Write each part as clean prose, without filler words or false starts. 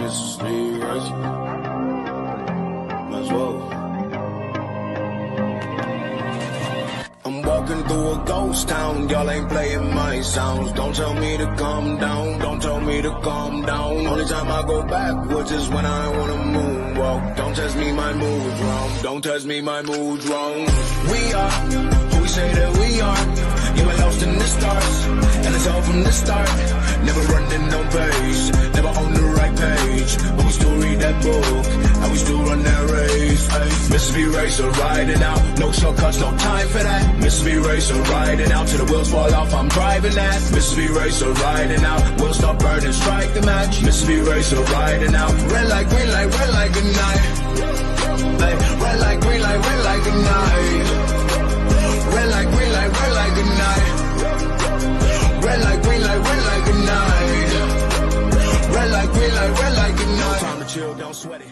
Mississippi Race. Might as well. I'm walking through a ghost town, y'all ain't playing my sounds. Don't tell me to calm down, don't tell me to calm down. Only time I go backwards is when I wanna moonwalk. Don't test me, my mood's wrong. Don't test me, my mood's wrong. We are who we say that we are. You were lost in the stars, and it's all from the start. Never running no pace, never on the right page. But we still read that book, and we still run that race. Ay, Mississippi Racer riding out, no shortcuts, no time for that. Mississippi Racer riding out, till the wheels fall off, I'm driving that. Mississippi Racer riding out, wheels stop burning, strike the match. Mississippi Racer riding out, red light, green light, red light, good night. Ay, red light, green light, red light, good night. Red light, green light, red light, good night. Red light, green light, red light, good night. Red light, green light, red light, good night. Time to chill, don't sweat it.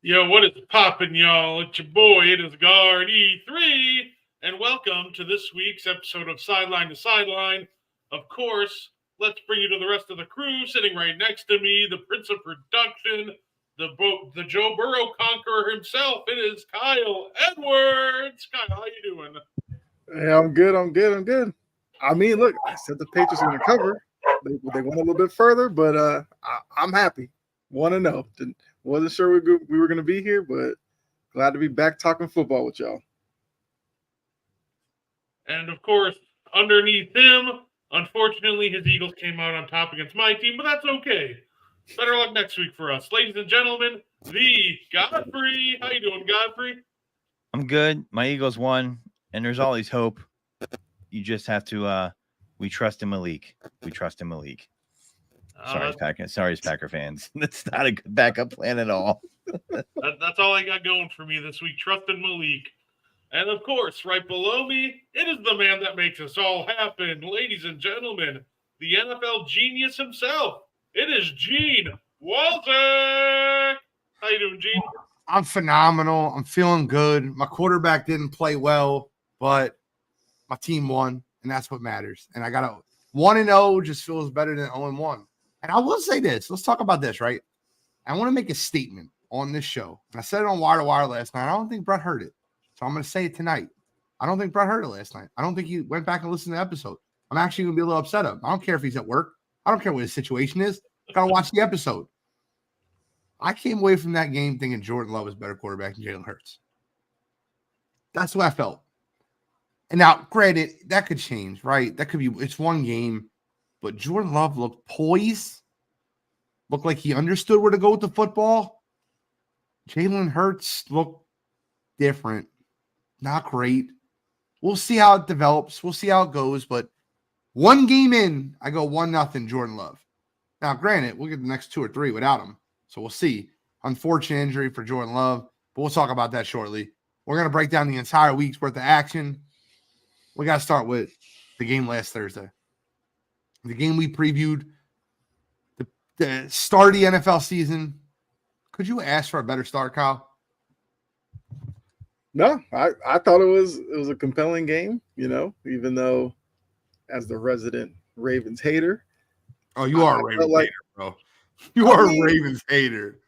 Yo, what is poppin', y'all? It's your boy, it is Guard E3, and welcome to this week's episode of Sideline to Sideline. Of course, let's bring you to the rest of the crew. Sitting right next to me, the Prince of Production, the Joe Burrow conqueror himself. It is Kyle Edwards. Kyle, how you doing? Yeah, I'm good. I mean, look, I said the Patriots are going to cover. They went a little bit further, but I'm happy. 1-0. Wasn't sure we were going to be here, but glad to be back talking football with y'all. And, of course, underneath him, unfortunately, his Eagles came out on top against my team, but that's okay. Better luck next week for us. Ladies and gentlemen, the Godfrey. How you doing, Godfrey? I'm good. My Eagles won, and there's always hope. You just have to we trust in Malik. We trust in Malik. Sorry, Packer fans. That's not a good backup plan at all. That's all I got going for me this week. Trust in Malik. And, of course, right below me, it is the man that makes us all happen. Ladies and gentlemen, the NFL genius himself. It is Gene Walter. How you doing, Gene? I'm phenomenal. I'm feeling good. My quarterback didn't play well, but my team won, and that's what matters. And I got a 1-0 just feels better than 0-1. And I will say this. Let's talk about this, right? I want to make a statement on this show. And I said it on Wire to Wire last night. I don't think Brett heard it. So I'm going to say it tonight. I don't think Brett heard it last night. I don't think he went back and listened to the episode. I'm actually going to be a little upset at him. I don't care if he's at work. I don't care what his situation is. Got to watch the episode. I came away from that game thinking Jordan Love is a better quarterback than Jalen Hurts. That's what I felt. And now, granted, that could change, right? That could be, it's one game. But Jordan Love looked poised, looked like he understood where to go with the football. Jalen Hurts looked different, not great. We'll see how it develops. We'll see how it goes. But one game in, I go 1-0 Jordan Love. Now, granted, we'll get the next 2 or 3 without him. So we'll see. Unfortunate injury for Jordan Love, but we'll talk about that shortly. We're going to break down the entire week's worth of action. We got to start with the game last Thursday. The game we previewed, the start of the NFL season. Could you ask for a better start, Kyle? No, I thought it was a compelling game, even though as the resident Ravens hater. Oh, you are a Ravens hater, bro. You are a Ravens hater.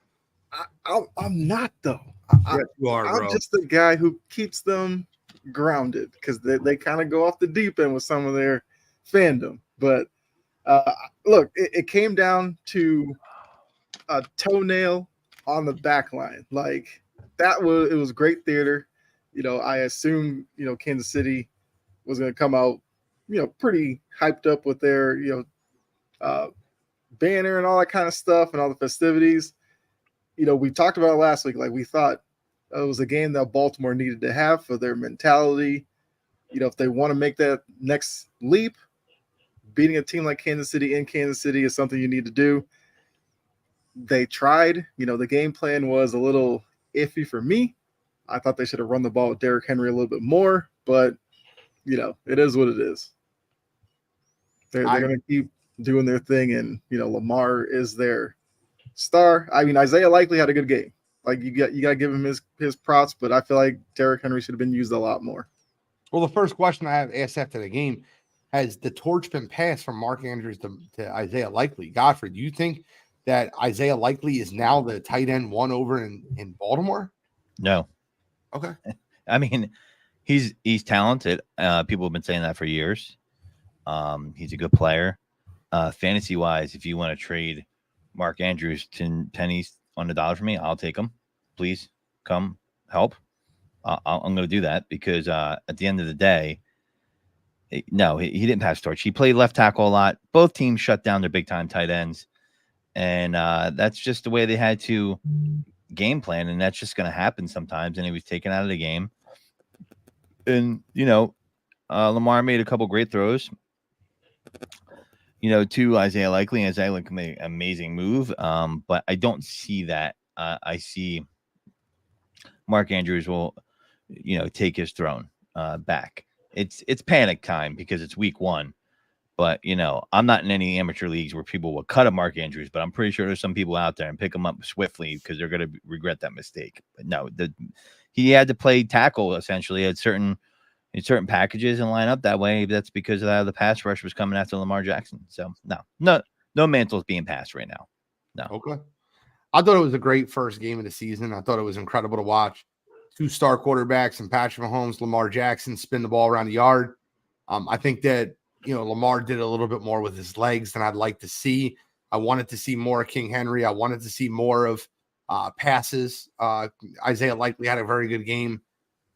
I'm not, though. Yes, you are, bro. I'm just the guy who keeps them grounded because they kind of go off the deep end with some of their fandom. But look, it came down to a toenail on the back line. Like it was great theater. I assumed, Kansas City was going to come out, pretty hyped up with their, banner and all that kind of stuff and all the festivities. We talked about it last week. Like we thought it was a game that Baltimore needed to have for their mentality. If they want to make that next leap, beating a team like Kansas City in Kansas City is something you need to do. They tried. The game plan was a little iffy for me. I thought they should have run the ball with Derrick Henry a little bit more, but, it is what it is. They're going to keep doing their thing, and, Lamar is their star. I mean, Isaiah Likely had a good game. Like, you got to give him his props, but I feel like Derrick Henry should have been used a lot more. Well, the first question I have asked after the game, has the torch been passed from Mark Andrews to Isaiah Likely? Godfrey, do you think that Isaiah Likely is now the tight end 1 over in Baltimore? No. Okay. I mean, he's talented. People have been saying that for years. He's a good player. Fantasy wise, if you want to trade Mark Andrews 10 pennies on the dollar for me, I'll take him. Please come help. I'm going to do that because at the end of the day, no, he didn't pass torch. He played left tackle a lot. Both teams shut down their big time tight ends. And that's just the way they had to game plan. And that's just going to happen sometimes. And he was taken out of the game. And, Lamar made a couple great throws, to Isaiah Likely. Isaiah Likely made an amazing move. But I don't see that. I see Mark Andrews will, take his throne back. It's panic time because it's week 1. But, I'm not in any amateur leagues where people will cut a Mark Andrews, but I'm pretty sure there's some people out there and pick him up swiftly because they're going to regret that mistake. But no, he had to play tackle essentially at certain packages and line up that way. That's because the pass rush was coming after Lamar Jackson. So no mantle's being passed right now. No. Okay. I thought it was a great first game of the season. I thought it was incredible to watch. 2-star quarterbacks and Patrick Mahomes, Lamar Jackson spin the ball around the yard. I think that, Lamar did a little bit more with his legs than I'd like to see. I wanted to see more of King Henry. I wanted to see more of passes. Isaiah Likely had a very good game.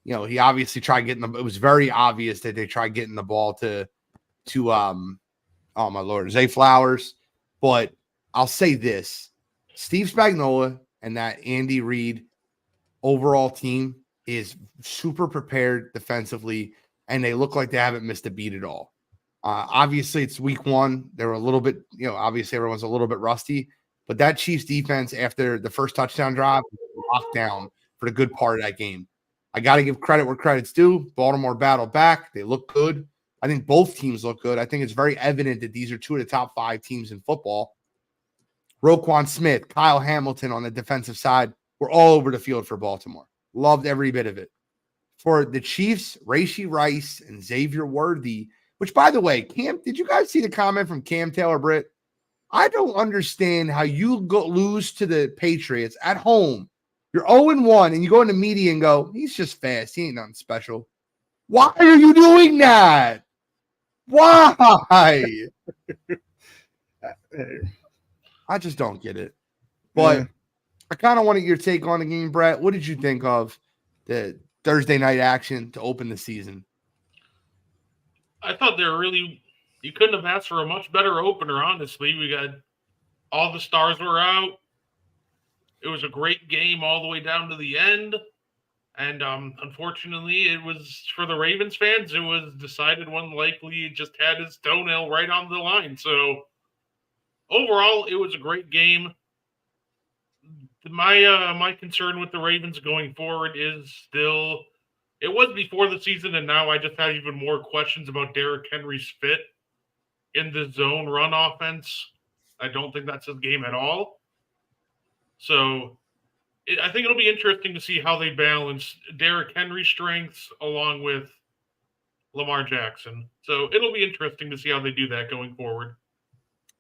He obviously tried getting it was very obvious that they tried getting the ball to oh my Lord, Zay Flowers. But I'll say this, Steve Spagnuolo and that Andy Reid overall team is super prepared defensively, and they look like they haven't missed a beat at all. Obviously, it's week 1. They were a little bit, obviously everyone's a little bit rusty, but that Chiefs defense after the first touchdown drive locked down for the good part of that game. I got to give credit where credit's due. Baltimore battled back. They look good. I think both teams look good. I think it's very evident that these are 2 of the top 5 teams in football. Roquan Smith, Kyle Hamilton on the defensive side were all over the field for Baltimore. Loved every bit of it. For the Chiefs, Rashee Rice and Xavier Worthy, which, by the way, Cam, did you guys see the comment from Cam Taylor-Britt? I don't understand how you lose to the Patriots at home. You're 0-1, and you go in the media and go, he's just fast. He ain't nothing special. Why are you doing that? Why? I just don't get it. But I kind of wanted your take on the game, Brett. What did you think of the Thursday night action to open the season? I thought you couldn't have asked for a much better opener, honestly. We got all the stars were out. It was a great game all the way down to the end. And unfortunately, it was for the Ravens fans, it was decided when Likely just had his toenail right on the line. So overall, it was a great game. My concern with the Ravens going forward is still, it was before the season, and now I just have even more questions about Derrick Henry's fit in the zone run offense. I don't think that's his game at all. So I think it'll be interesting to see how they balance Derrick Henry's strengths along with Lamar Jackson. So it'll be interesting to see how they do that going forward.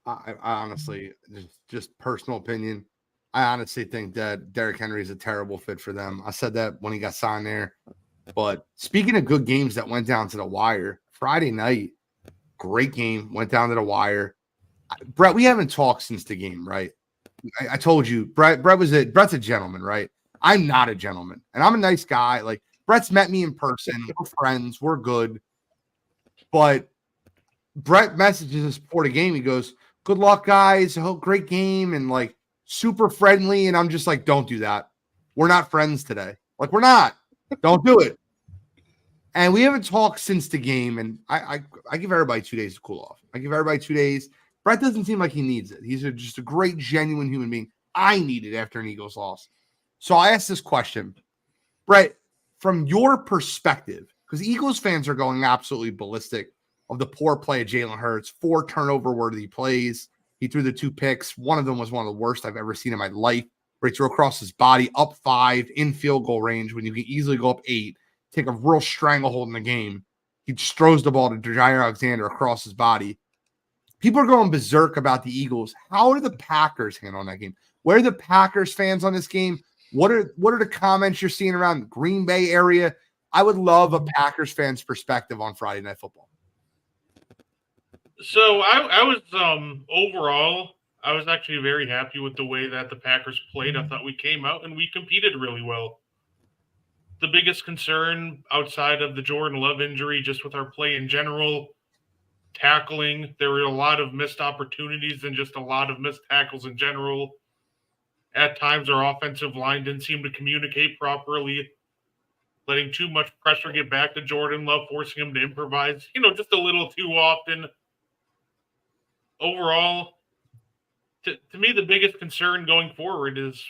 I honestly, just personal opinion, I honestly think that Derrick Henry is a terrible fit for them. I said that when he got signed there. But speaking of good games that went down to the wire, Friday night, great game, went down to the wire. Brett, we haven't talked since the game, right? I told you, Brett's a gentleman, right? I'm not a gentleman, and I'm a nice guy. Like, Brett's met me in person. We're friends. We're good. But Brett messages us before the game. He goes, good luck, guys. Oh, great game. And like super friendly. And I'm just like, don't do that. We're not friends today. Like, we're not. Don't do it. And we haven't talked since the game. And I give everybody 2 days to cool off. I give everybody 2 days. Brett doesn't seem like he needs it. He's just a great, genuine human being. I need it after an Eagles loss. So I asked this question. Brett, from your perspective, because Eagles fans are going absolutely ballistic of the poor play of Jalen Hurts, 4 turnover-worthy plays. He threw the 2 picks. One of them was one of the worst I've ever seen in my life, where he threw across his body, up 5, in field goal range, when you can easily go up 8, take a real stranglehold in the game. He just throws the ball to Jair Alexander across his body. People are going berserk about the Eagles. How are the Packers handling that game? Where are the Packers fans on this game? What are the comments you're seeing around the Green Bay area? I would love a Packers fan's perspective on Friday Night Football. So I was overall, I was actually very happy with the way that the Packers played. I thought we came out and we competed really well. The biggest concern outside of the Jordan Love injury, just with our play in general, tackling, there were a lot of missed opportunities and just a lot of missed tackles in general. At times, our offensive line didn't seem to communicate properly, letting too much pressure get back to Jordan Love, forcing him to improvise, just a little too often. Overall, to me, the biggest concern going forward is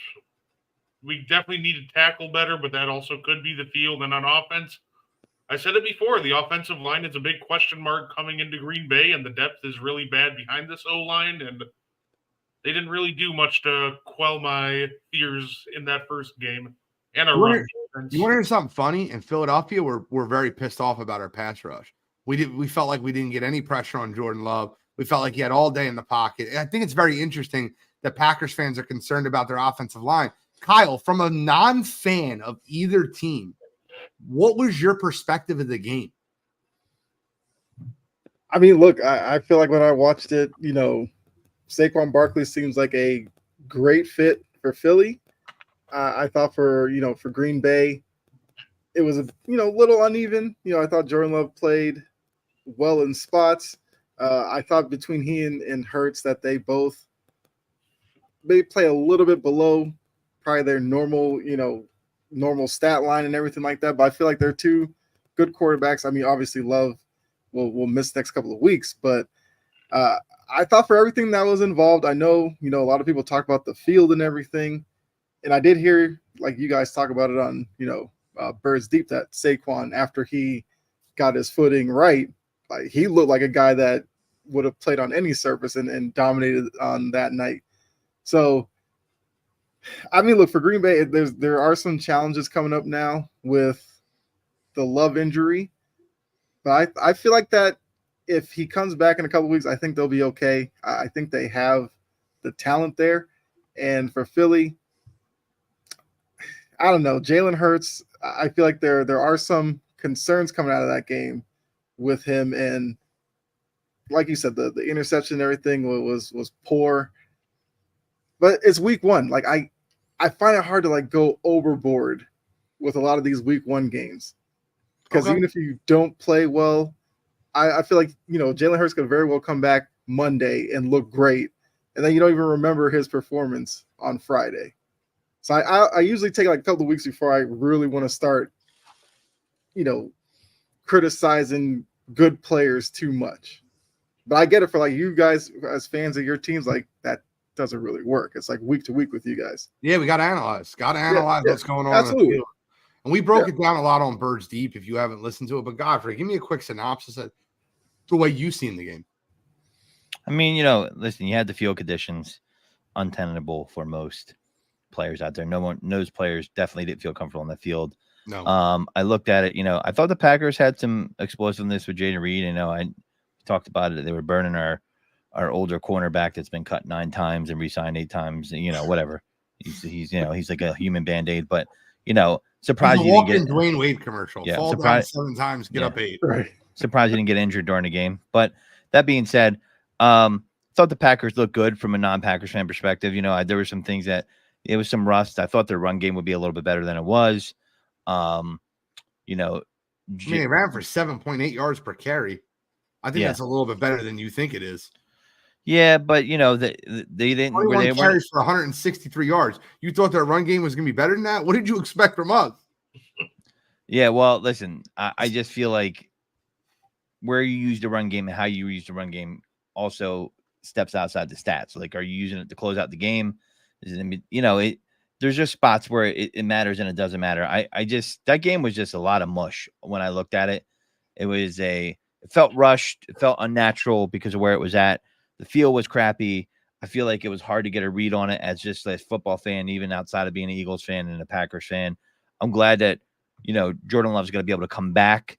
we definitely need to tackle better, but that also could be the field. And on offense, I said it before, the offensive line is a big question mark coming into Green Bay, and the depth is really bad behind this O-line, and they didn't really do much to quell my fears in that first game. And our run defense. You want to hear something funny? In Philadelphia, we're very pissed off about our pass rush. We felt like we didn't get any pressure on Jordan Love. We felt like he had all day in the pocket. And I think it's very interesting that Packers fans are concerned about their offensive line. Kyle, from a non-fan of either team, what was your perspective of the game? I mean, look, I feel like when I watched it, Saquon Barkley seems like a great fit for Philly. I thought for Green Bay, it was a little uneven. I thought Jordan Love played well in spots. I thought between he and Hurts that they play a little bit below probably their normal stat line and everything like that. But I feel like they're two good quarterbacks. I mean, obviously Love will miss the next couple of weeks, but I thought for everything that was involved, I know, a lot of people talk about the field and everything. And I did hear, like you guys talk about it on, Birds Deep, that Saquon, after he got his footing right, like he looked like a guy that would have played on any surface and dominated on that night. So, I mean, look, for Green Bay, there are some challenges coming up now with the Love injury. But I feel like that if he comes back in a couple of weeks, I think they'll be okay. I think they have the talent there. And for Philly, I don't know, Jalen Hurts, I feel like there are some concerns coming out of that game with him. And like you said, the interception and everything was poor. But it's week one. Like I find it hard to like go overboard with a lot of these week one games. Because even if you don't play well, I feel like, Jalen Hurts could very well come back Monday and look great. And then you don't even remember his performance on Friday. So I usually take like a couple of weeks before I really want to start, criticizing good players too much. But I get it for like you guys as fans of your teams, like that doesn't really work. It's like week to week with you guys. Yeah, we got to analyze. What's going on. Absolutely. In the field. And we broke it down a lot on Birds Deep if you haven't listened to it. But Godfrey, give me a quick synopsis of the way you seen the game. I mean, listen, you had the field conditions untenable for most players out there. Those players definitely didn't feel comfortable in the field. No. I looked at it, I thought the Packers had some explosiveness with Jaden Reed. I talked about it. They were burning our older cornerback that's been cut 9 times and re-signed 8 times, whatever. He's like a human Band-Aid, but surprised you didn't get Dwayne Wade commercial. Yeah, fall down 7 times, get up 8. Right. Surprised you didn't get injured during the game. But that being said, thought the Packers looked good from a non-Packers fan perspective. There were some things that it was some rust. I thought their run game would be a little bit better than it was. They ran for 7.8 yards per carry. I think that's a little bit better than you think it is. Yeah, but they didn't. 21 carries for 163 yards. You thought their run game was going to be better than that? What did you expect from us? Yeah, well, listen, I just feel like where you use the run game and how you use the run game also steps outside the stats. Like, are you using it to close out the game? Is it, there's just spots where it matters and it doesn't matter. That game was just a lot of mush when I looked at it. It felt rushed. It felt unnatural because of where it was at. The field was crappy. I feel like it was hard to get a read on it as just a football fan, even outside of being an Eagles fan and a Packers fan. I'm glad that, Jordan Love's going to be able to come back.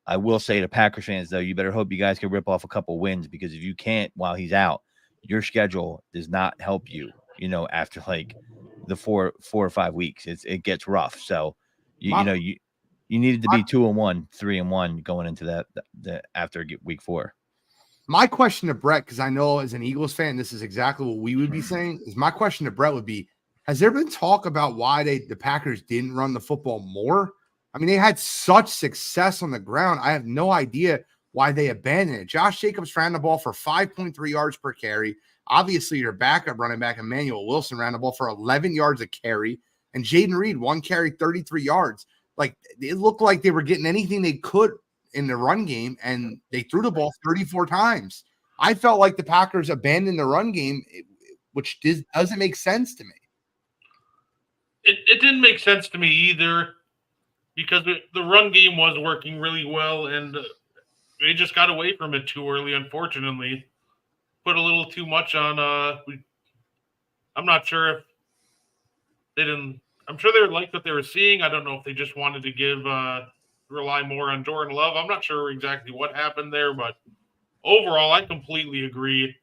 I will say to Packers fans, though, you better hope you guys can rip off a couple wins, because if you can't while he's out, your schedule does not help you, after like the 4 or 5 weeks. It gets rough. So, you needed to be 2-1, 3-1 going into that after week 4. My question to Brett, because I know as an Eagles fan, this is exactly what we would be saying, is my question to Brett would be, has there been talk about why the Packers didn't run the football more? I mean, they had such success on the ground. I have no idea why they abandoned it. Josh Jacobs ran the ball for 5.3 yards per carry. Obviously, your backup running back, Emmanuel Wilson, ran the ball for 11 yards a carry. And Jaden Reed, 1 carry, 33 yards. Like, it looked like they were getting anything they could in the run game, and they threw the ball 34 times. I felt like the Packers abandoned the run game, which doesn't make sense to me. It didn't make sense to me either, because the run game was working really well, and they just got away from it too early, unfortunately. Put a little too much on. I'm not sure if they didn't. I'm sure they liked what they were seeing. I don't know if they just wanted to rely more on Jordan Love. I'm not sure exactly what happened there, but overall, I completely agree.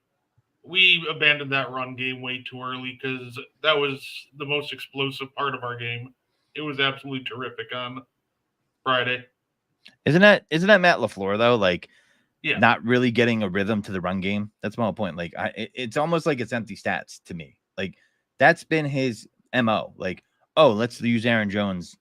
We abandoned that run game way too early, because that was the most explosive part of our game. It was absolutely terrific on Friday. Isn't that Matt LaFleur though? Like, yeah, not really getting a rhythm to the run game. That's my whole point. Like, it's almost like it's empty stats to me. Like, that's been his MO. Like, oh, let's use Aaron Jones.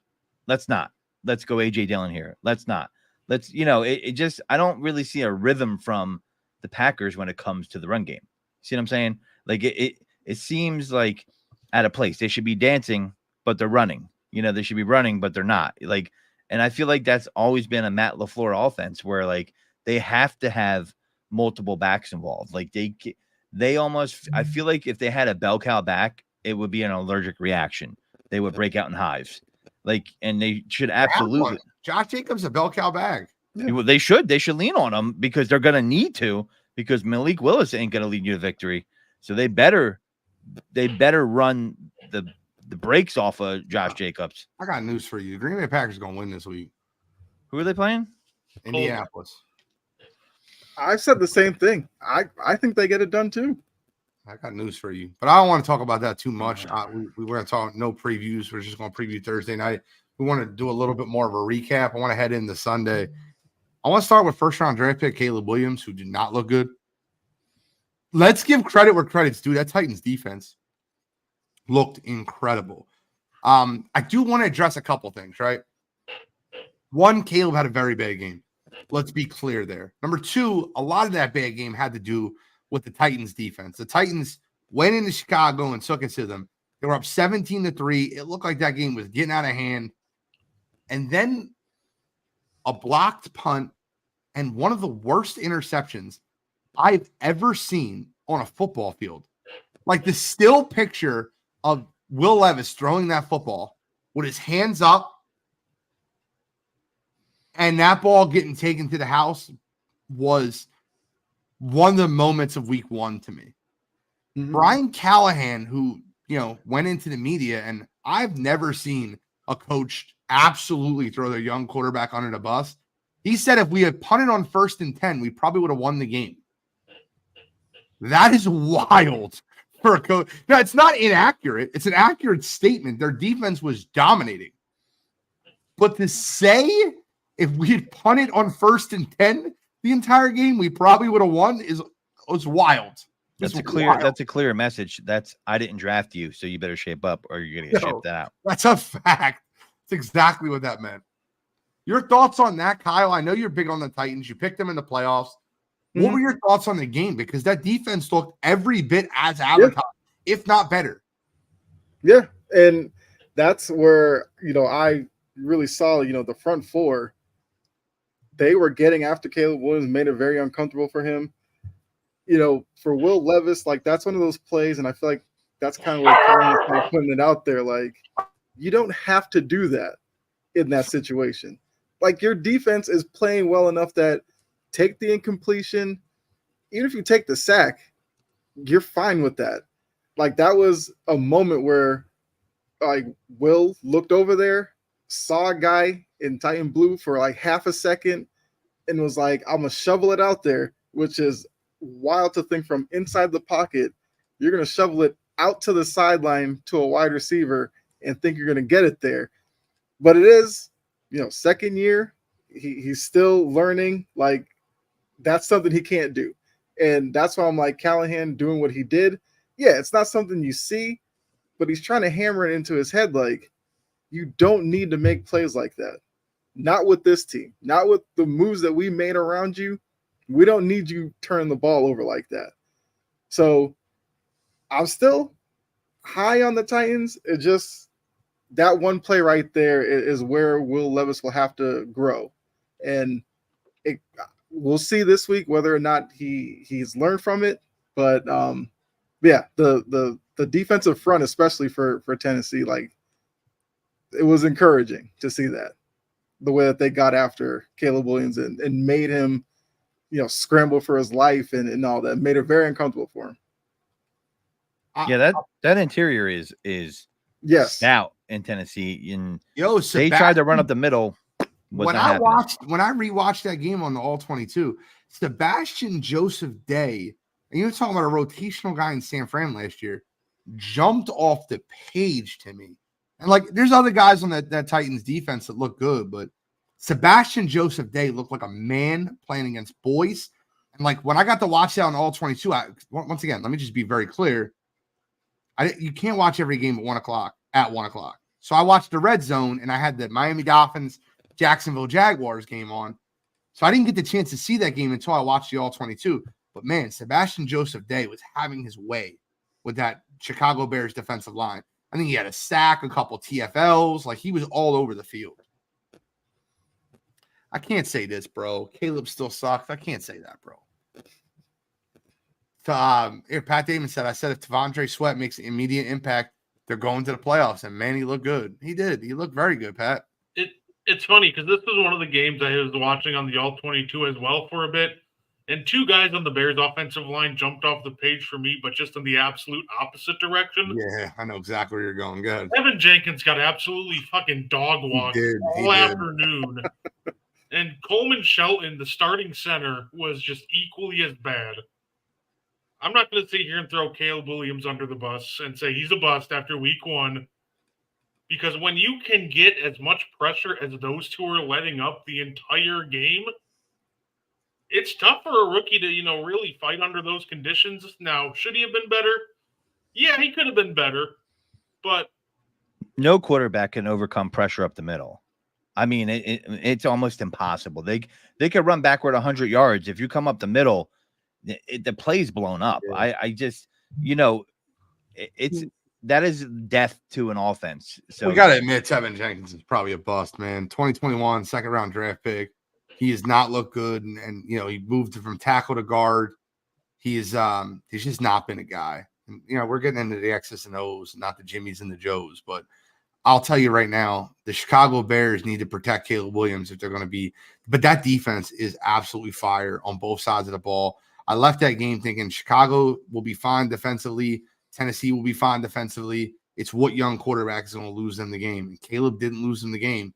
Let's not. Let's go AJ Dillon here. Let's not. Let's, it just, I don't really see a rhythm from the Packers when it comes to the run game. See what I'm saying? Like, it seems like out of place. They should be dancing, but they're running. They should be running, but they're not. Like, and I feel like that's always been a Matt LaFleur offense, where like they have to have multiple backs involved. Like they almost, I feel like if they had a bell cow back, it would be an allergic reaction. They would break out in hives. Like, and they should absolutely. Josh Jacobs a bell cow bag. Yeah. They should lean on them, because they're going to need to, because Malik Willis ain't going to lead you to victory. So they better run the brakes off of Josh Jacobs. I got news for you. Green Bay Packers going to win this week. Who are they playing? Indianapolis. I've said the same thing. I think they get it done too. I got news for you, but I don't want to talk about that too much. We were going to talk no previews. We're just going to preview Thursday night. We want to do a little bit more of a recap. I want to head into Sunday. I want to start with first-round draft pick Caleb Williams, who did not look good. Let's give credit where credit's due. That Titans defense looked incredible. I do want to address a couple things, right? One, Caleb had a very bad game. Let's be clear there. Number two, a lot of that bad game had to do with the Titans defense. The Titans went into Chicago and took it to them. They were up 17-3. It looked like that game was getting out of hand. And then a blocked punt and one of the worst interceptions I've ever seen on a football field. Like the still picture of Will Levis throwing that football with his hands up and that ball getting taken to the house was one of the moments of week 1 to me. Mm-hmm. Brian Callahan, who, went into the media, and I've never seen a coach absolutely throw their young quarterback under the bus. He said if we had punted on 1st and 10, we probably would have won the game. That is wild for a coach. Now, it's not inaccurate. It's an accurate statement. Their defense was dominating. But to say if we had punted on 1st and 10 the entire game, we probably would have won was wild. That's a clear message. That's, I didn't draft you, so you better shape up or you're going to get shipped out. That's a fact. That's exactly what that meant. Your thoughts on that, Kyle? I know you're big on the Titans. You picked them in the playoffs. Mm-hmm. What were your thoughts on the game? Because that defense looked every bit as advertised, if not better. Yeah, and that's where, I really saw, the front four. They were getting after Caleb Williams, made it very uncomfortable for him. For Will Levis, like that's one of those plays, and I feel like that's kind of where putting it out there. Like, you don't have to do that in that situation. Like, your defense is playing well enough that take the incompletion. Even if you take the sack, you're fine with that. Like, that was a moment where, like, Will looked over there, saw a guy in Titan blue for like half a second, and was like, I'm going to shovel it out there, which is wild to think from inside the pocket. You're going to shovel it out to the sideline to a wide receiver and think you're going to get it there. But it is, second year. He's still learning. Like, that's something he can't do. And that's why I'm like, Callahan doing what he did. Yeah, it's not something you see, but he's trying to hammer it into his head. Like, you don't need to make plays like that. Not with this team. Not with the moves that we made around you. We don't need you turning the ball over like that. So I'm still high on the Titans. It just, that one play right there is where Will Levis will have to grow. And we'll see this week whether or not he's learned from it. But yeah, the defensive front, especially for Tennessee, like, it was encouraging to see that, the way that they got after Caleb Williams and made him, scramble for his life and all that, made it very uncomfortable for him. Yeah, that interior is yes stout in Tennessee. And they tried to run up the middle. When I rewatched that game on the All 22, Sebastian Joseph Day, and you were talking about a rotational guy in San Fran last year, jumped off the page to me. And like, there's other guys on that Titans defense that look good, but Sebastian Joseph Day looked like a man playing against boys. And like, when I got to watch that on All 22, once again, let me just be very clear. You can't watch every game at 1 o'clock. So I watched the Red Zone, and I had the Miami Dolphins, Jacksonville Jaguars game on. So I didn't get the chance to see that game until I watched the All 22. But man, Sebastian Joseph Day was having his way with that Chicago Bears defensive line. I think he had a sack, a couple TFLs. Like, he was all over the field. I can't say this, bro. Caleb still sucks. I can't say that, bro. Pat Damon said, I said if T'Vondre Sweat makes an immediate impact, they're going to the playoffs. And man, he looked good. He did. He looked very good, Pat. It's funny because this was one of the games I was watching on the All 22 as well for a bit. And two guys on the Bears offensive line jumped off the page for me, but just in the absolute opposite direction. Yeah, I know exactly where you're going. Good. Evan Jenkins got absolutely fucking dog walked all afternoon. And Coleman Shelton, the starting center, was just equally as bad. I'm not going to sit here and throw Caleb Williams under the bus and say he's a bust after week one. Because when you can get as much pressure as those two are letting up the entire game, it's tough for a rookie to, really fight under those conditions. Now, should he have been better? Yeah, he could have been better, but no quarterback can overcome pressure up the middle. I mean, it's almost impossible. They could run backward 100 yards. If you come up the middle, the play's blown up. Yeah. I just, that is death to an offense. So we got to admit, Tevin Jenkins is probably a bust, man. 2021 second round draft pick. He has not looked good, and he moved from tackle to guard. He's just not been a guy. And, we're getting into the X's and O's, not the Jimmies and the Joes. But I'll tell you right now, the Chicago Bears need to protect Caleb Williams if they're going to be. But that defense is absolutely fire on both sides of the ball. I left that game thinking Chicago will be fine defensively. Tennessee will be fine defensively. It's what young quarterback is going to lose them the game. And Caleb didn't lose them the game.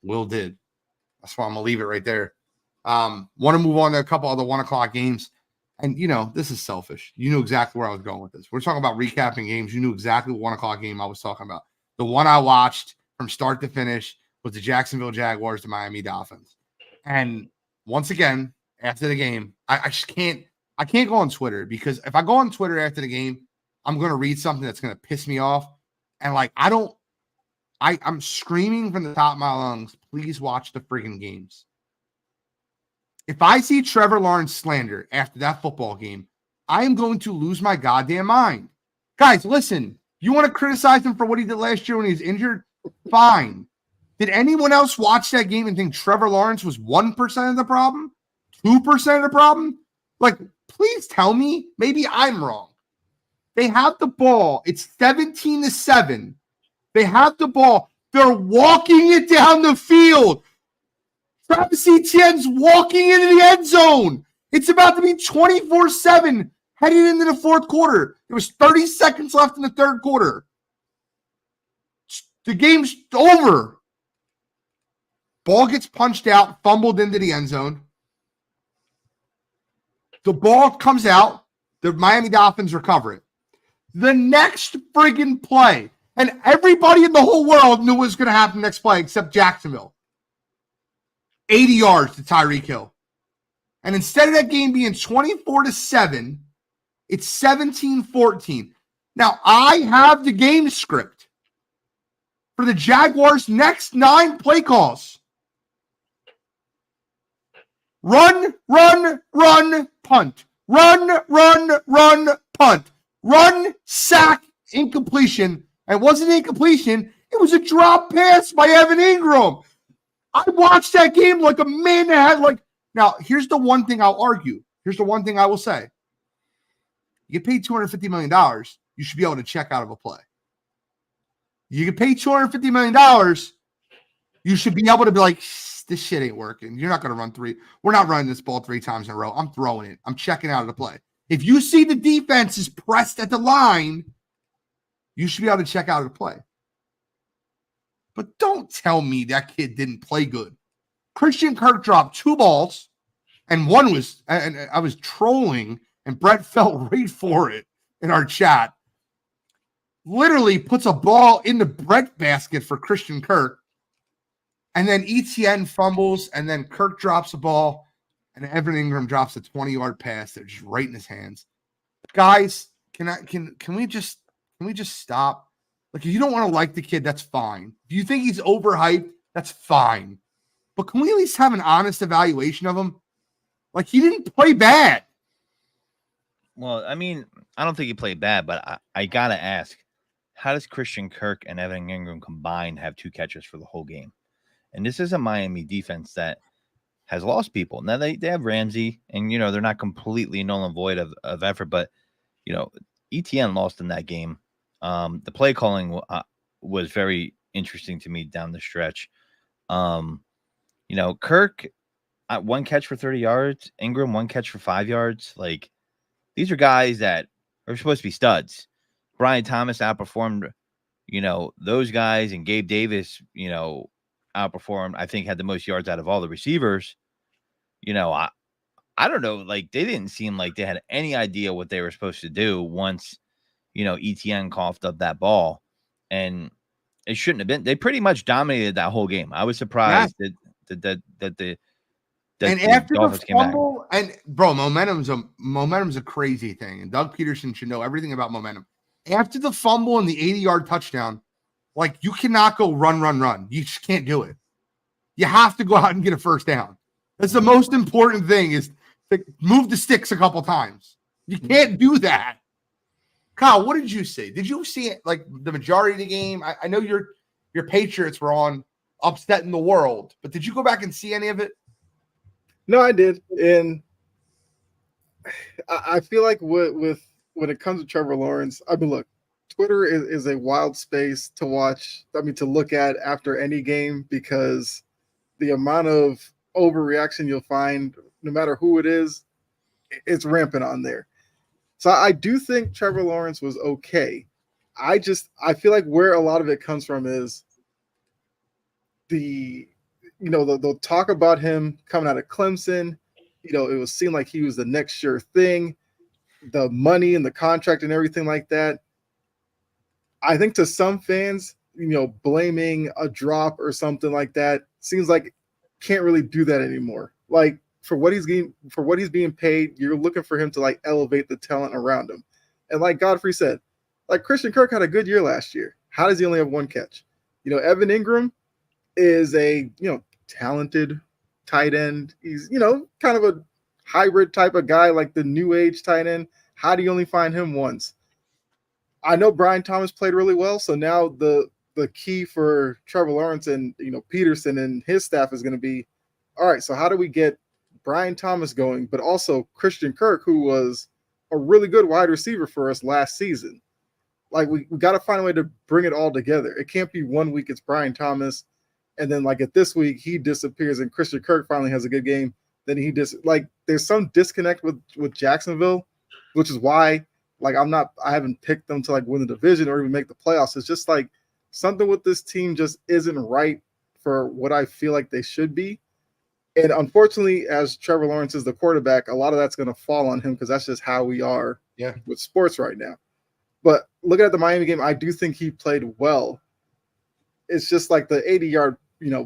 Will did. That's why I'm going to leave it right there. Want to move on to a couple other 1 o'clock games. And, this is selfish. You knew exactly where I was going with this. We're talking about recapping games. You knew exactly what 1 o'clock game I was talking about. The one I watched from start to finish was the Jacksonville Jaguars to Miami Dolphins. And once again, after the game, I just can't go on Twitter, because if I go on Twitter after the game, I'm going to read something that's going to piss me off. And like, I'm screaming from the top of my lungs, please watch the friggin' games. If I see Trevor Lawrence slander after that football game, I am going to lose my goddamn mind. Guys, listen, you want to criticize him for what he did last year when he was injured? Fine. Did anyone else watch that game and think Trevor Lawrence was 1% of the problem? 2% of the problem? Like, please tell me. Maybe I'm wrong. They have the ball. It's 17-7. They have the ball. They're walking it down the field. Travis Etienne's walking into the end zone. It's about to be 24-7 heading into the fourth quarter. There was 30 seconds left in the third quarter. The game's over. Ball gets punched out, fumbled into the end zone. The ball comes out. The Miami Dolphins recover it. The next friggin' play, and everybody in the whole world knew what was going to happen next play except Jacksonville. 80 yards to Tyreek Hill. And instead of that game being 24-7, it's 17-14. Now, I have the game script for the Jaguars' next 9 play calls. Run, run, run, punt. Run, run, run, punt. Run, sack, incompletion. And it wasn't incompletion. It was a drop pass by Evan Ingram. I watched that game like a man that had like. Now, here's the one thing I'll argue. Here's the one thing I will say. You get paid $250 million, you should be able to check out of a play. You get paid $250 million, you should be able to be like, this shit ain't working. You're not going to run 3. We're not running this ball 3 times in a row. I'm throwing it. I'm checking out of the play. If you see the defense is pressed at the line, you should be able to check out of the play. But don't tell me that kid didn't play good. Christian Kirk dropped 2 balls, and one was, and I was trolling, and Brett fell right for it in our chat. Literally puts a ball in the bread basket for Christian Kirk, and then Etienne fumbles, and then Kirk drops a ball, and Evan Ingram drops a 20-yard pass that's just right in his hands. Guys, can we just stop? Like, if you don't want to like the kid, that's fine. If you think he's overhyped, that's fine. But can we at least have an honest evaluation of him? Like, he didn't play bad. Well, I mean, I don't think he played bad, but I got to ask, how does Christian Kirk and Evan Ingram combined have 2 catches for the whole game? And this is a Miami defense that has lost people. Now, they have Ramsey, and, you know, they're not completely null and void of effort, but, you know, ETN lost in that game. The play calling was very interesting to me down the stretch. You know, Kirk, 1 catch for 30 yards. Ingram, 1 catch for 5 yards. Like, these are guys that are supposed to be studs. Brian Thomas outperformed, you know, those guys, and Gabe Davis, you know, outperformed, I think, had the most yards out of all the receivers. You know, I don't know. Like, they didn't seem like they had any idea what they were supposed to do once, you know, ETN coughed up that ball. And it shouldn't have been. They pretty much dominated that whole game. I was surprised that after the fumble, and bro, momentum's a crazy thing, and Doug Peterson should know everything about momentum. After the fumble and the 80-yard touchdown, like, you cannot go run. You just can't do it. You have to go out and get a first down. That's the most important thing, is to move the sticks a couple times. You can't do that. Kyle, what did you see? Did you see it like the majority of the game? I know your Patriots were on upsetting the world, but did you go back and see any of it? No, I did. And I feel like with when it comes to Trevor Lawrence, I mean, look, Twitter is a wild space to watch. I mean, to look at after any game, because the amount of overreaction you'll find, no matter who it is, it's rampant on there. So I do think Trevor Lawrence was okay. I feel like where a lot of it comes from is they'll talk about him coming out of Clemson. You know, it was seen like he was the next sure thing, the money and the contract and everything like that. I think to some fans, you know, blaming a drop or something like that seems like can't really do that anymore. Like, for what he's being paid, you're looking for him to like elevate the talent around him. And like Godfrey said, like, Christian Kirk had a good year last year. How does he only have 1 catch? You know, Evan Ingram is a, you know, talented tight end. He's, you know, kind of a hybrid type of guy, like the new age tight end. How do you only find him once? I know Brian Thomas played really well, so now the key for Trevor Lawrence and, you know, Peterson and his staff is going to be, all right, so how do we get Brian Thomas going, but also Christian Kirk, who was a really good wide receiver for us last season. Like, we got to find a way to bring it all together. It can't be 1 week it's Brian Thomas, and then like at this week he disappears and Christian Kirk finally has a good game. Then there's some disconnect with Jacksonville, which is why like I haven't picked them to like win the division or even make the playoffs. It's just like something with this team just isn't right for what I feel like they should be. And unfortunately, as Trevor Lawrence is the quarterback, a lot of that's going to fall on him because that's just how we are with sports right now. But looking at the Miami game, I do think he played well. It's just like the 80-yard,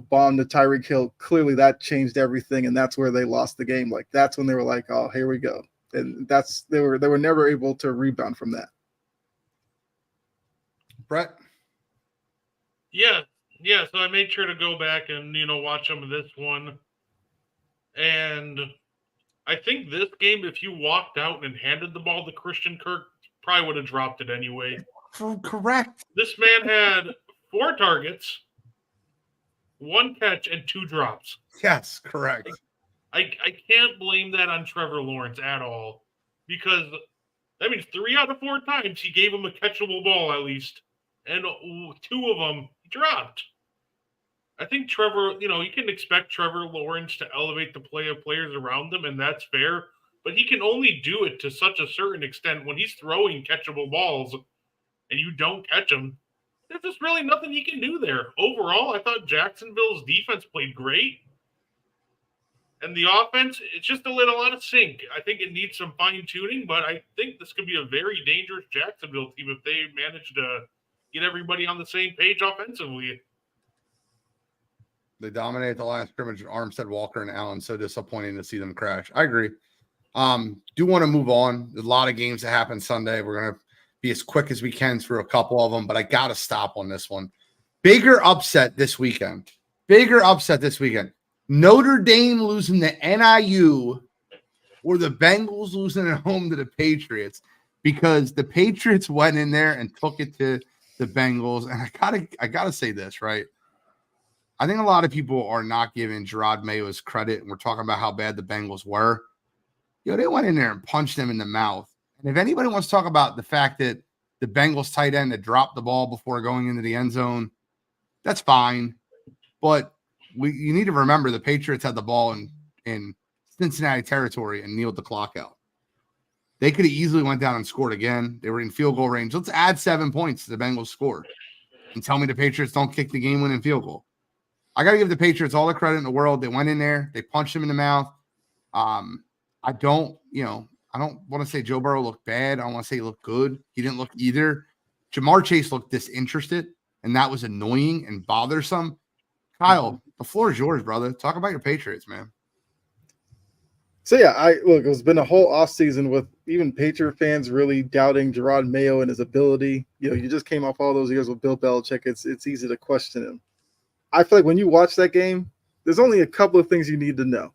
bomb to Tyreek Hill. Clearly, that changed everything, and that's where they lost the game. Like that's when they were like, "Oh, here we go," and they were never able to rebound from that. Brett? Yeah. So I made sure to go back and watch some of this one, and I think this game, if you walked out and handed the ball to Christian Kirk, probably would have dropped it anyway. Correct. This man had 4 targets, 1 catch, and 2 drops. Yes, correct. I can't blame that on Trevor Lawrence at all, because that means 3 out of 4 times he gave him a catchable ball at least, and 2 of them he dropped. I think Trevor, you can expect Trevor Lawrence to elevate the play of players around him, and that's fair, but he can only do it to such a certain extent. When he's throwing catchable balls and you don't catch them, there's just really nothing he can do there. Overall, I thought Jacksonville's defense played great. And the offense, it's just a little out of sync. I think it needs some fine-tuning, but I think this could be a very dangerous Jacksonville team if they manage to get everybody on the same page offensively. They dominated the last scrimmage with Armstead, Walker, and Allen. So disappointing to see them crash. I agree. Do want to move on. There's a lot of games that happen Sunday. We're going to be as quick as we can through a couple of them, but I got to stop on this one. Bigger upset this weekend. Notre Dame losing to NIU or the Bengals losing at home to the Patriots, because the Patriots went in there and took it to the Bengals. And I gotta say this, right? I think a lot of people are not giving Gerard Mayo his credit, and we're talking about how bad the Bengals were. They went in there and punched them in the mouth. And if anybody wants to talk about the fact that the Bengals tight end had dropped the ball before going into the end zone, that's fine. But you need to remember the Patriots had the ball in Cincinnati territory and kneeled the clock out. They could have easily went down and scored again. They were in field goal range. Let's add 7 points to the Bengals score and tell me the Patriots don't kick the game-winning field goal. I got to give the Patriots all the credit in the world. They went in there. They punched him in the mouth. I don't want to say Joe Burrow looked bad. I don't want to say he looked good. He didn't look either. Jamar Chase looked disinterested, and that was annoying and bothersome. Kyle, the floor is yours, brother. Talk about your Patriots, man. So, yeah, it's been a whole offseason with even Patriot fans really doubting Gerard Mayo and his ability. You just came off all those years with Bill Belichick. It's easy to question him. I feel like when you watch that game, there's only a couple of things you need to know.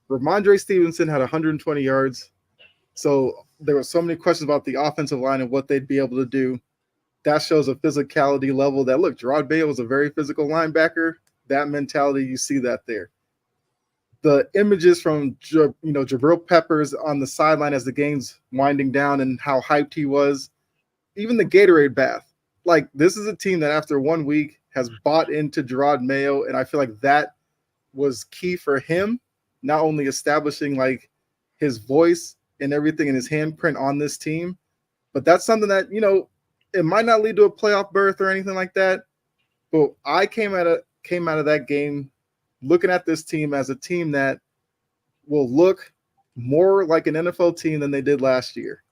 Ramondre Stevenson had 120 yards. So there were so many questions about the offensive line and what they'd be able to do. That shows a physicality level that, look, Gerard Mayo was a very physical linebacker. That mentality, you see that there. The images from Jabril Peppers on the sideline as the game's winding down and how hyped he was, even the Gatorade bath. Like, this is a team that after 1 week has bought into Gerard Mayo, and I feel like that was key for him, not only establishing like his voice and everything and his handprint on this team, but that's something that, it might not lead to a playoff berth or anything like that. But I came out of that game looking at this team as a team that will look more like an NFL team than they did last year.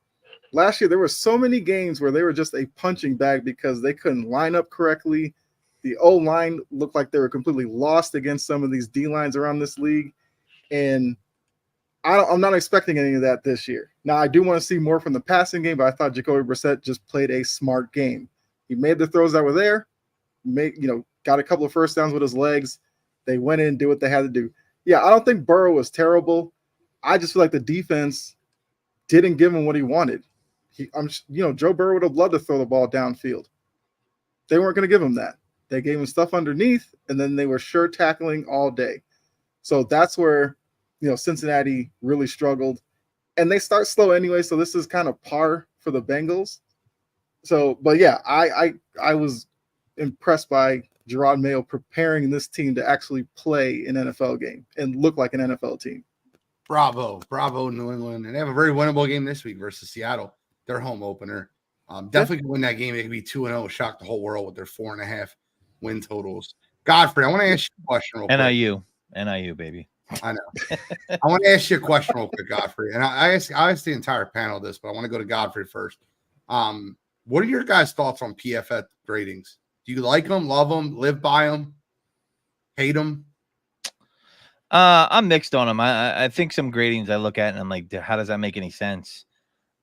Last year, there were so many games where they were just a punching bag because they couldn't line up correctly. The O-line looked like they were completely lost against some of these D-lines around this league. And I'm not expecting any of that this year. Now, I do want to see more from the passing game, but I thought Jacoby Brissett just played a smart game. He made the throws that were there, got a couple of first downs with his legs. They went in and did what they had to do. Yeah, I don't think Burrow was terrible. I just feel like the defense didn't give him what he wanted. Joe Burrow would have loved to throw the ball downfield. They weren't going to give him that. They gave him stuff underneath, and then they were sure tackling all day. So that's where, Cincinnati really struggled. And they start slow anyway, so this is kind of par for the Bengals. So, but yeah, I was impressed by Gerard Mayo preparing this team to actually play an NFL game and look like an NFL team. Bravo, New England. And they have a very winnable game this week versus Seattle, their home opener. Definitely could win that game. They could be 2-0, shock the whole world with their 4.5 win totals. Godfrey, I want to ask you a question real quick. NIU, baby. I know. I want to ask you a question real quick, Godfrey. And I asked the entire panel this, but I want to go to Godfrey first. What are your guys' thoughts on PFF ratings? Do you like them, love them, live by them, hate them? I'm mixed on them. I think some gradings I look at and I'm like, how does that make any sense?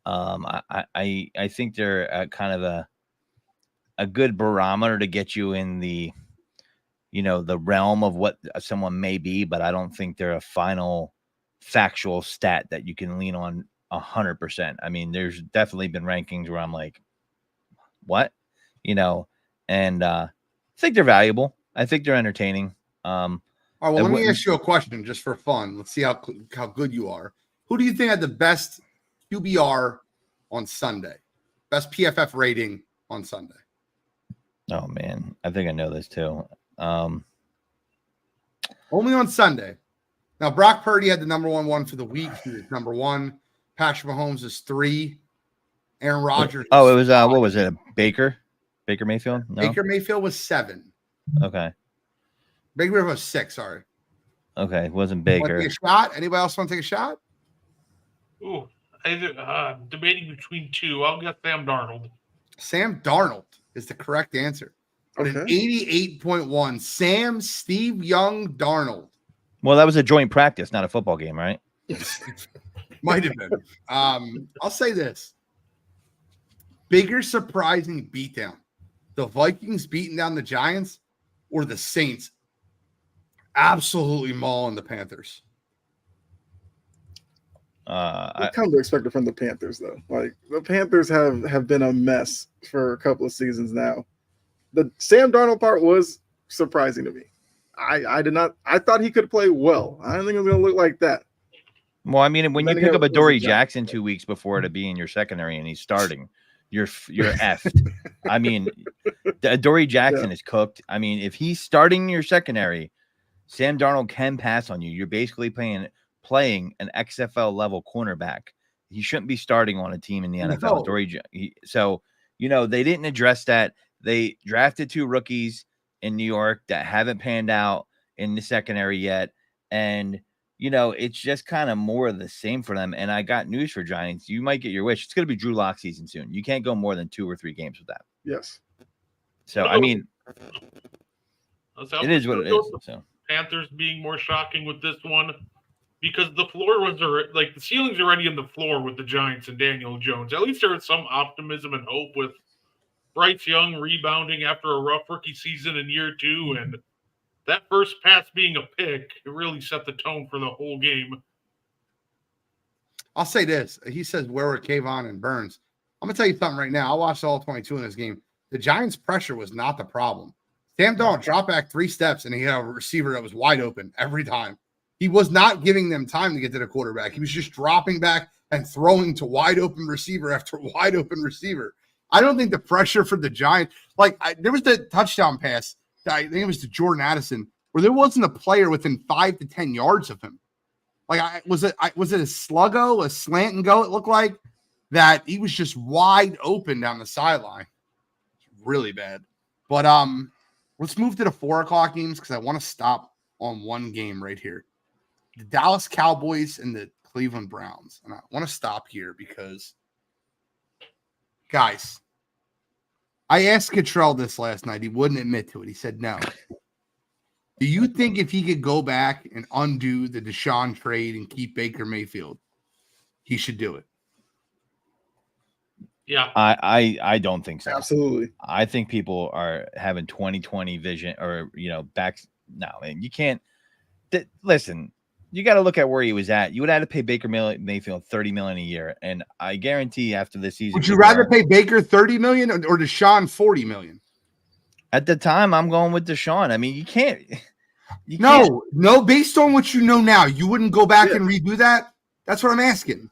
I think they're kind of a good barometer to get you in the, the realm of what someone may be, but I don't think they're a final factual stat that you can lean on 100%. I mean, there's definitely been rankings where I'm like, what, and I think they're valuable. I think they're entertaining. All right, well, let me ask you a question just for fun. Let's see how good you are. Who do you think had the best QBR on Sunday? Best PFF rating on Sunday? Oh, man. I think I know this too. Only on Sunday. Now, Brock Purdy had the number one for the week. He was number 1. Patrick Mahomes is 3. Aaron Rodgers. Oh, it was, what was it? Baker Mayfield? No? Baker Mayfield was 7. Okay. Baker Mayfield was 6, sorry. Okay, it wasn't Baker. Want to take a shot? Anybody else want to take a shot? Ooh, debating between 2. I'll get Sam Darnold. Sam Darnold is the correct answer. But an 88.1. Sam Steve Young Darnold. Well, that was a joint practice, not a football game, right? Might have been. I'll say this. Bigger surprising beatdown. The Vikings beating down the Giants or the Saints absolutely mauling the Panthers? I come to expect it from the Panthers, though. Like, the Panthers have been a mess for a couple of seasons now. The Sam Darnold part was surprising to me. I thought he could play well. I didn't think it was going to look like that. Well, I mean, when you pick up a Dory Jackson 2 weeks before to be in your secondary and he's starting, you're effed. I mean, Dory Jackson is cooked. I mean, if he's starting your secondary, Sam Darnold can pass on you. You're basically playing an XFL level cornerback. He shouldn't be starting on a team in the NFL. They didn't address that. They drafted 2 rookies in New York that haven't panned out in the secondary yet. And, it's just kind of more of the same for them. And I got news for Giants. You might get your wish. It's going to be Drew Lock season soon. You can't go more than 2 or 3 games with that. Yes. So, I mean, it is what it is. So Panthers being more shocking with this one because the floor was the ceiling's already in the floor with the Giants and Daniel Jones. At least there is some optimism and hope with Bryce Young rebounding after a rough rookie season in year 2, and that first pass being a pick, it really set the tone for the whole game. I'll say this. He says, where were Kayvon and Burns? I'm going to tell you something right now. I watched all 22 in this game. The Giants' pressure was not the problem. Sam Darnold dropped back 3 steps, and he had a receiver that was wide open every time. He was not giving them time to get to the quarterback. He was just dropping back and throwing to wide open receiver after wide open receiver. I don't think the pressure for the Giants, there was the touchdown pass. I think it was to Jordan Addison, where there wasn't a player within 5 to 10 yards of him. Was it a sluggo, a slant and go? It looked like that he was just wide open down the sideline. Really bad. But let's move to the 4:00 games because I want to stop on one game right here. The Dallas Cowboys and the Cleveland Browns. And I want to stop here because, guys, I asked Cottrell this last night. He wouldn't admit to it. He said no. Do you think if he could go back and undo the Deshaun trade and keep Baker Mayfield, he should do it? Yeah. I don't think so. Absolutely. I think people are having 2020 vision or, backs. No, man, you can't. Listen, you got to look at where he was at. You would have to pay Baker Mayfield $30 million a year. And I guarantee after this season. Would you rather pay Baker $30 million or Deshaun $40 million? At the time, I'm going with Deshaun. I mean, you can't. No. Based on what you know now, you wouldn't go back and redo that? That's what I'm asking.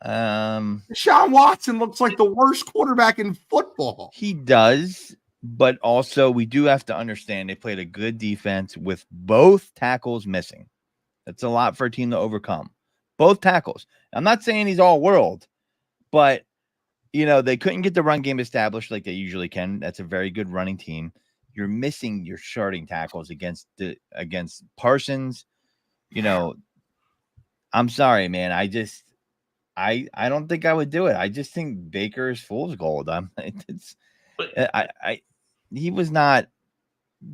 Deshaun Watson looks like the worst quarterback in football. He does, but also we do have to understand they played a good defense with both tackles missing. That's a lot for a team to overcome. Both tackles. I'm not saying he's all world, but they couldn't get the run game established like they usually can. That's a very good running team. you're missing your starting tackles against Parsons. You know, I'm sorry, man. I don't think I would do it. I just think Baker is fool's gold. He was not.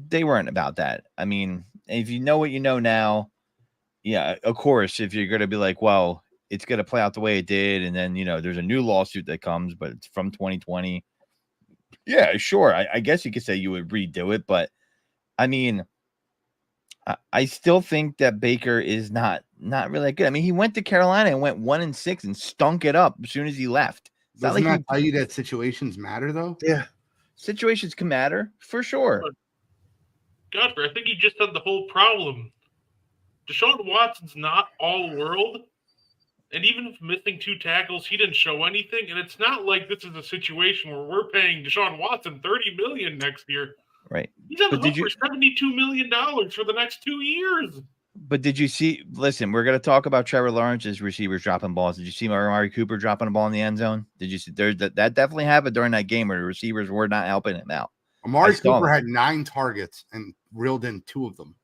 They weren't about that. I mean, if you know what you know now, yeah, of course, if you're going to be like, well, it's going to play out the way it did, and then, there's a new lawsuit that comes, but it's from 2020. Yeah, sure. I guess you could say you would redo it, but I mean, I still think that Baker is not really good. I mean, he went to Carolina and went 1-6 and stunk it up as soon as he left. Doesn't that tell you that situations matter, though? Yeah. Situations can matter, for sure. Godfrey, I think you just said the whole problem. Deshaun Watson's not all world. And even if missing 2 tackles, he didn't show anything. And it's not like this is a situation where we're paying Deshaun Watson $30 million next year. Right. He's on the hook for $72 million for the next 2 years. But did you see? Listen, we're going to talk about Trevor Lawrence's receivers dropping balls. Did you see Amari Cooper dropping a ball in the end zone? Did you see? That definitely happened during that game where the receivers were not helping him out. Amari Cooper had 9 targets and reeled in 2 of them.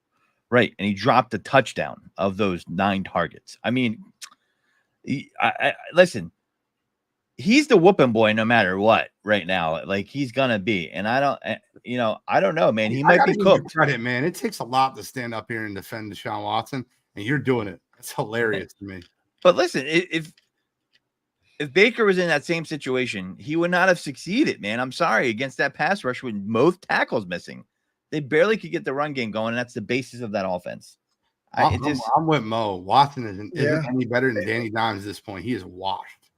Right, and he dropped a touchdown of those 9 targets. I mean, listen, he's the whooping boy no matter what right now. Like, he's gonna be, and I don't know, man. He might be cooked. Credit, man. It takes a lot to stand up here and defend Deshaun Watson, and you're doing it. It's hilarious to me. But listen, if Baker was in that same situation, he would not have succeeded, man. I'm sorry, against that pass rush with most tackles missing. They barely could get the run game going, and that's the basis of that offense. I'm with Mo. Watson isn't any better than Danny Dimes at this point. He is washed.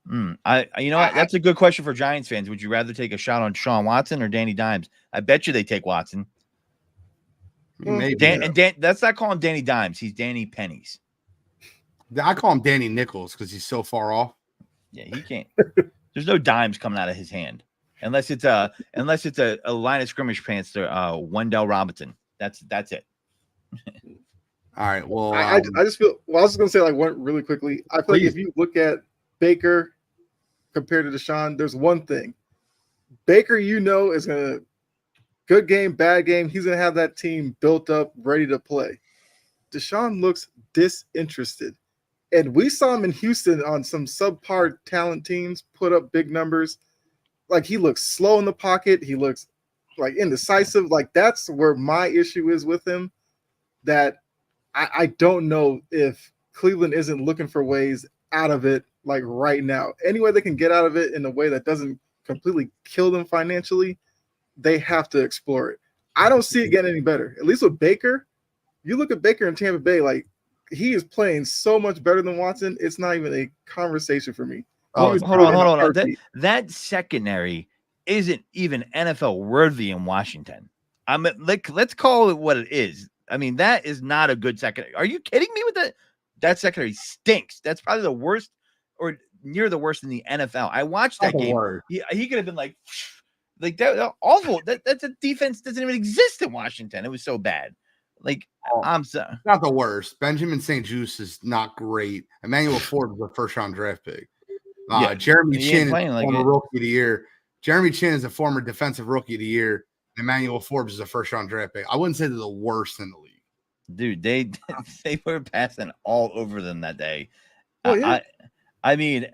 That's a good question for Giants fans. Would you rather take a shot on Deshaun Watson or Danny Dimes? I bet you they take Watson. Maybe. That's not calling Danny Dimes. He's Danny Pennies. I call him Danny Nichols because he's so far off. Yeah, he can't. There's no dimes coming out of his hand. Unless it's a line of scrimmage pants to Wendell Robinson. That's it. All right. Well, I just feel. Well, I was just gonna say really quickly. I feel like if you look at Baker compared to Deshaun, there's one thing. Baker, is gonna good game, bad game. He's gonna have that team built up, ready to play. Deshaun looks disinterested, and we saw him in Houston on some subpar talent teams put up big numbers. Like, he looks slow in the pocket. He looks like indecisive. Like, that's where my issue is with him. That I don't know if Cleveland isn't looking for ways out of it, like, right now. Any way they can get out of it in a way that doesn't completely kill them financially, they have to explore it. I don't see it getting any better. At least with Baker, you look at Baker in Tampa Bay, like, he is playing so much better than Watson. It's not even a conversation for me. Hold on. That secondary isn't even NFL worthy in Washington. I mean, let's call it what it is. I mean, that is not a good secondary. Are you kidding me with that? That secondary stinks. That's probably the worst or near the worst in the NFL. I watched that game. He could have been like that awful. That's a defense doesn't even exist in Washington. It was so bad. Like, I'm sorry. Not the worst. Benjamin St. Juste is not great. Emmanuel Ford was a first-round draft pick. Jeremy Chin is a former rookie of the year. Jeremy Chin is a former defensive rookie of the year. Emmanuel Forbes is a first-round draft pick. I wouldn't say they're the worst in the league. Dude, they were passing all over them that day. Oh, yeah. I mean,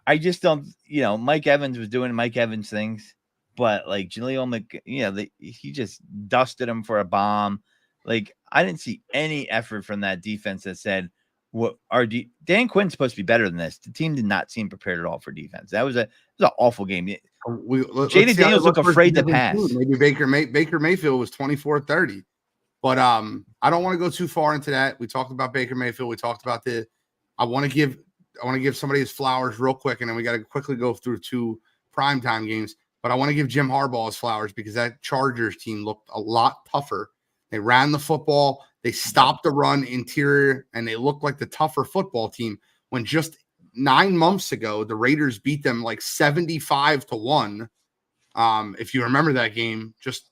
I just don't. Mike Evans was doing Mike Evans things, but like Jaleel he just dusted him for a bomb. Like, I didn't see any effort from that defense that said, Dan Quinn's supposed to be better than this. The team did not seem prepared at all for defense. That was an awful game. Jaden Daniels looked afraid to pass. Maybe Baker Mayfield was 24-30. But I don't want to go too far into that. We talked about Baker Mayfield. We talked about I want to give somebody his flowers real quick, and then we got to quickly go through 2 primetime games. But I want to give Jim Harbaugh his flowers because that Chargers team looked a lot tougher. They ran the football. They stopped the run interior, and they looked like the tougher football team when just 9 months ago, the Raiders beat them like 75-1. If you remember that game, just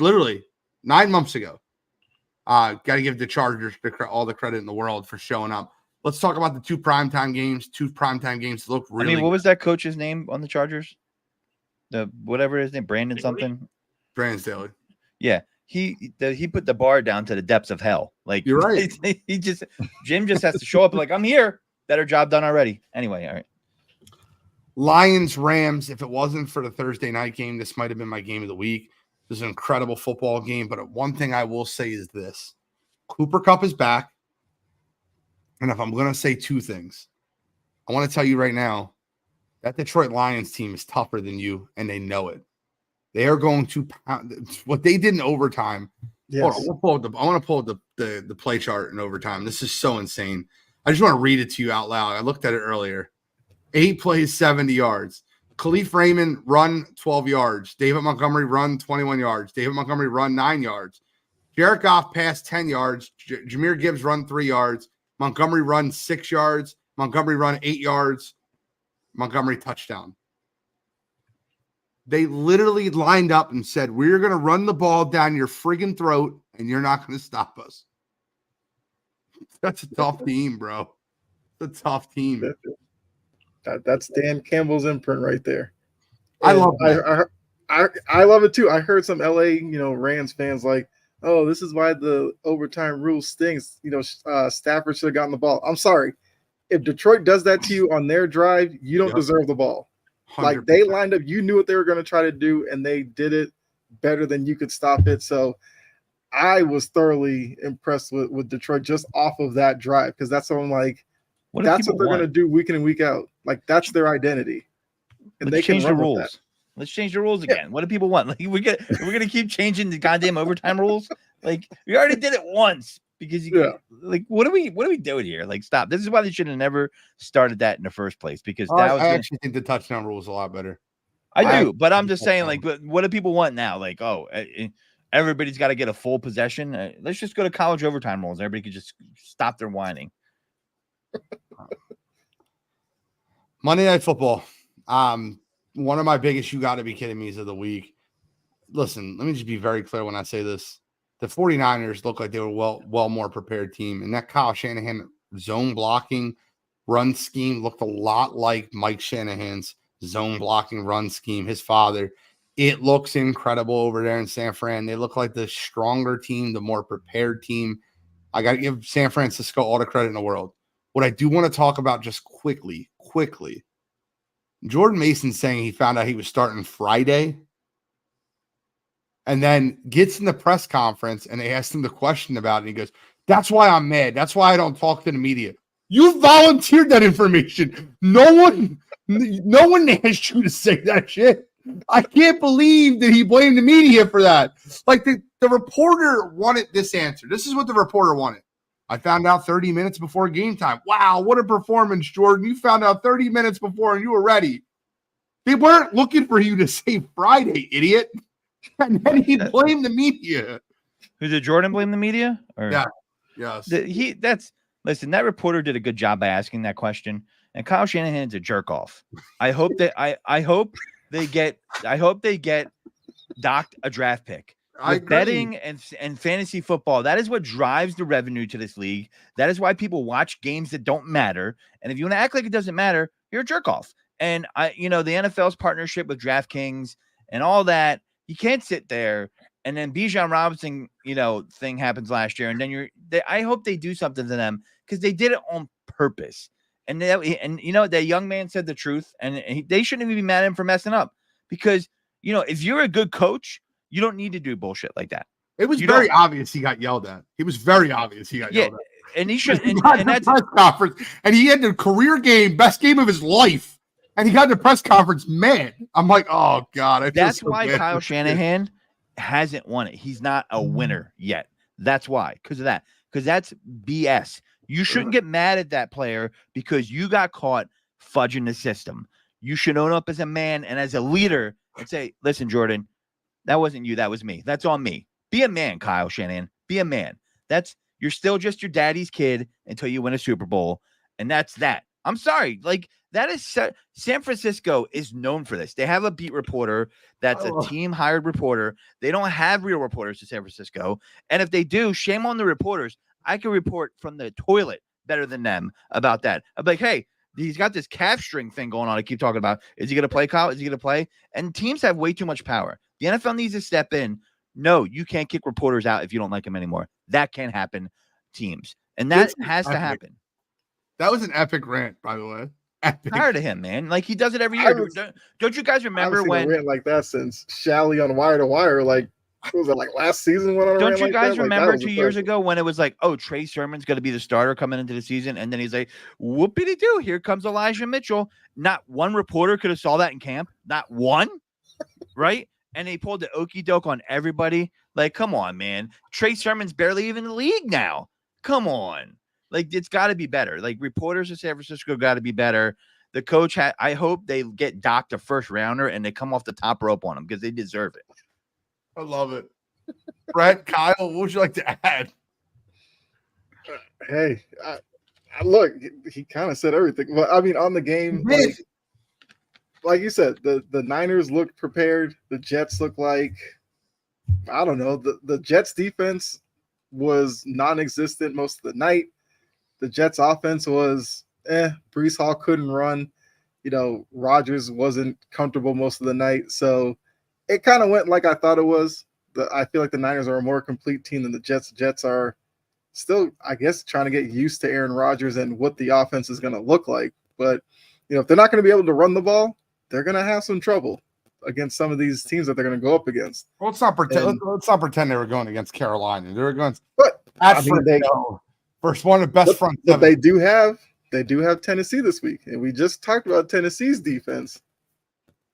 literally 9 months ago. Got to give the Chargers all the credit in the world for showing up. Let's talk about the 2 primetime games. 2 primetime games look really. What was that coach's name on the Chargers? Whatever his name, Brandon something. Brandon Staley. Yeah. He put the bar down to the depths of hell. Like, You're right. Jim just has to show up like, I'm here. Better job done already. Anyway, all right. Lions, Rams. If it wasn't for the Thursday night game, this might have been my game of the week. This is an incredible football game. But one thing I will say is this: Cooper Kupp is back. And if I'm going to say two things, I want to tell you right now that Detroit Lions team is tougher than you, and they know it. They are going to pound what they did in overtime. Yes. Hold on, I want to pull up the play chart in overtime. This is so insane. I just want to read it to you out loud. I looked at it earlier. 8 plays, 70 yards. Khalif Raymond, run 12 yards. David Montgomery, run 21 yards. David Montgomery, run 9 yards. Jared Goff, pass 10 yards. Jahmyr Gibbs, run 3 yards. Montgomery, run 6 yards. Montgomery, run 8 yards. Montgomery, touchdown. They literally lined up and said, we're going to run the ball down your friggin' throat, and you're not going to stop us. That's a tough team, bro. It's a tough team. That's Dan Campbell's imprint right there. I love that. I love it too. I heard some LA, Rams fans like, oh, this is why the overtime rule stinks. Stafford should have gotten the ball. I'm sorry. If Detroit does that to you on their drive, you don't deserve the ball. 100%. Like, they lined up, you knew what they were going to try to do, and they did it better than you could stop it. So I was thoroughly impressed with Detroit just off of that drive, because that's what I'm like, that's what they're going to do week in and week out. Like, that's their identity. And Let's change the rules. Let's change the rules again. What do people want? Like, we're gonna keep changing the goddamn overtime rules. Like, we already did it once because what are we doing here? Like, stop. This is why they should have never started that in the first place. Because I actually think the touchdown rule is a lot better. I do, but I'm just saying, like, what do people want now? Like, everybody's got to get a full possession. Let's just go to college overtime rules. Everybody can just stop their whining. Monday Night Football. One of my biggest "you got to be kidding me" of the week. Listen, let me just be very clear when I say this. The 49ers look like they were well more prepared team. And that Kyle Shanahan zone blocking run scheme looked a lot like Mike Shanahan's zone blocking run scheme, his father. It looks incredible over there in San Fran. They look like the stronger team, the more prepared team. I got to give San Francisco all the credit in the world. What I do want to talk about just quickly, Jordan Mason saying he found out he was starting Friday and then gets in the press conference and they asked him the question about it. And he goes, that's why I'm mad. That's why I don't talk to the media. You volunteered that information. No one asked you to say that shit. I can't believe that he blamed the media for that. Like, the reporter wanted this answer. This is what the reporter wanted. I found out 30 minutes before game time. Wow, what a performance, Jordan. You found out 30 minutes before and you were ready. They weren't looking for you to say Friday, idiot. And then he blamed the media. Who did Jordan blame the media? Or? Yeah. Yes. Listen, that reporter did a good job by asking that question. And Kyle Shanahan's a jerk off. I hope they get docked a draft pick. With betting and fantasy football, that is what drives the revenue to this league. That is why people watch games that don't matter. And if you want to act like it doesn't matter, you're a jerk off. And the NFL's partnership with DraftKings and all that, you can't sit there and then Bijan Robinson, thing happens last year, and then I hope they do something to them because they did it on purpose. And that young man said the truth, and they shouldn't even be mad at him for messing up because if you're a good coach, you don't need to do bullshit like that. It was very obvious he got yelled at. It was very obvious he got yelled at. And he should. And that's press conference, and he had the career game, best game of his life, and he got the press conference mad. I'm like, oh god. That's why Kyle Shanahan hasn't won it. He's not a winner yet. That's why, because of that. Because that's BS. You shouldn't get mad at that player because you got caught fudging the system. You should own up as a man and as a leader and say, listen, Jordan, that wasn't you. That was me. That's on me. Be a man, Kyle Shanahan. Be a man. You're still just your daddy's kid until you win a Super Bowl. And that's that. I'm sorry. Like, that is San Francisco is known for this. They have a beat reporter that's a team hired reporter. They don't have real reporters in San Francisco. And if they do, shame on the reporters. I can report from the toilet better than them about that. I'm like, hey, he's got this calf string thing going on. I keep talking about. Is he going to play, Kyle? Is he going to play? And teams have way too much power. The NFL needs to step in. No, you can't kick reporters out if you don't like them anymore. That can't happen, teams. And that has to happen. That was an epic rant, by the way. Epic. Tired of him, man. Like, he does it every year. Don't you guys remember when? I haven't seen a rant like that since Shally on Wire to Wire. Like, what was that, like last season? Don't you guys remember 2 years ago when it was like, oh, Trey Sermon's going to be the starter coming into the season, and then he's like, whoopity-doo, here comes Elijah Mitchell. Not one reporter could have saw that in camp. Not one, right? And they pulled the okie doke on everybody. Like, come on, man. Trey Sermon's barely even in the league now. Come on. Like, it's got to be better. Like, reporters in San Francisco got to be better. The coach, I hope they get Doc the first rounder and they come off the top rope on him because they deserve it. I love it. Brett, Kyle, what would you like to add? Hey, I look, he kind of said everything. Well, I mean, on the game, like you said, the Niners looked prepared. The Jets look like, I don't know, the Jets defense was non-existent most of the night. The Jets offense was Breece Hall couldn't run. You know, Rodgers wasn't comfortable most of the night. So it kind of went like I thought it was. I feel like the Niners are a more complete team than the Jets. The Jets are still, I guess, trying to get used to Aaron Rodgers and what the offense is going to look like. But, you know, if they're not going to be able to run the ball, they're going to have some trouble against some of these teams that they're going to go up against. Well, let's not pretend they were going against Carolina. They were going first one of the best front seven. But they do have Tennessee this week. And we just talked about Tennessee's defense.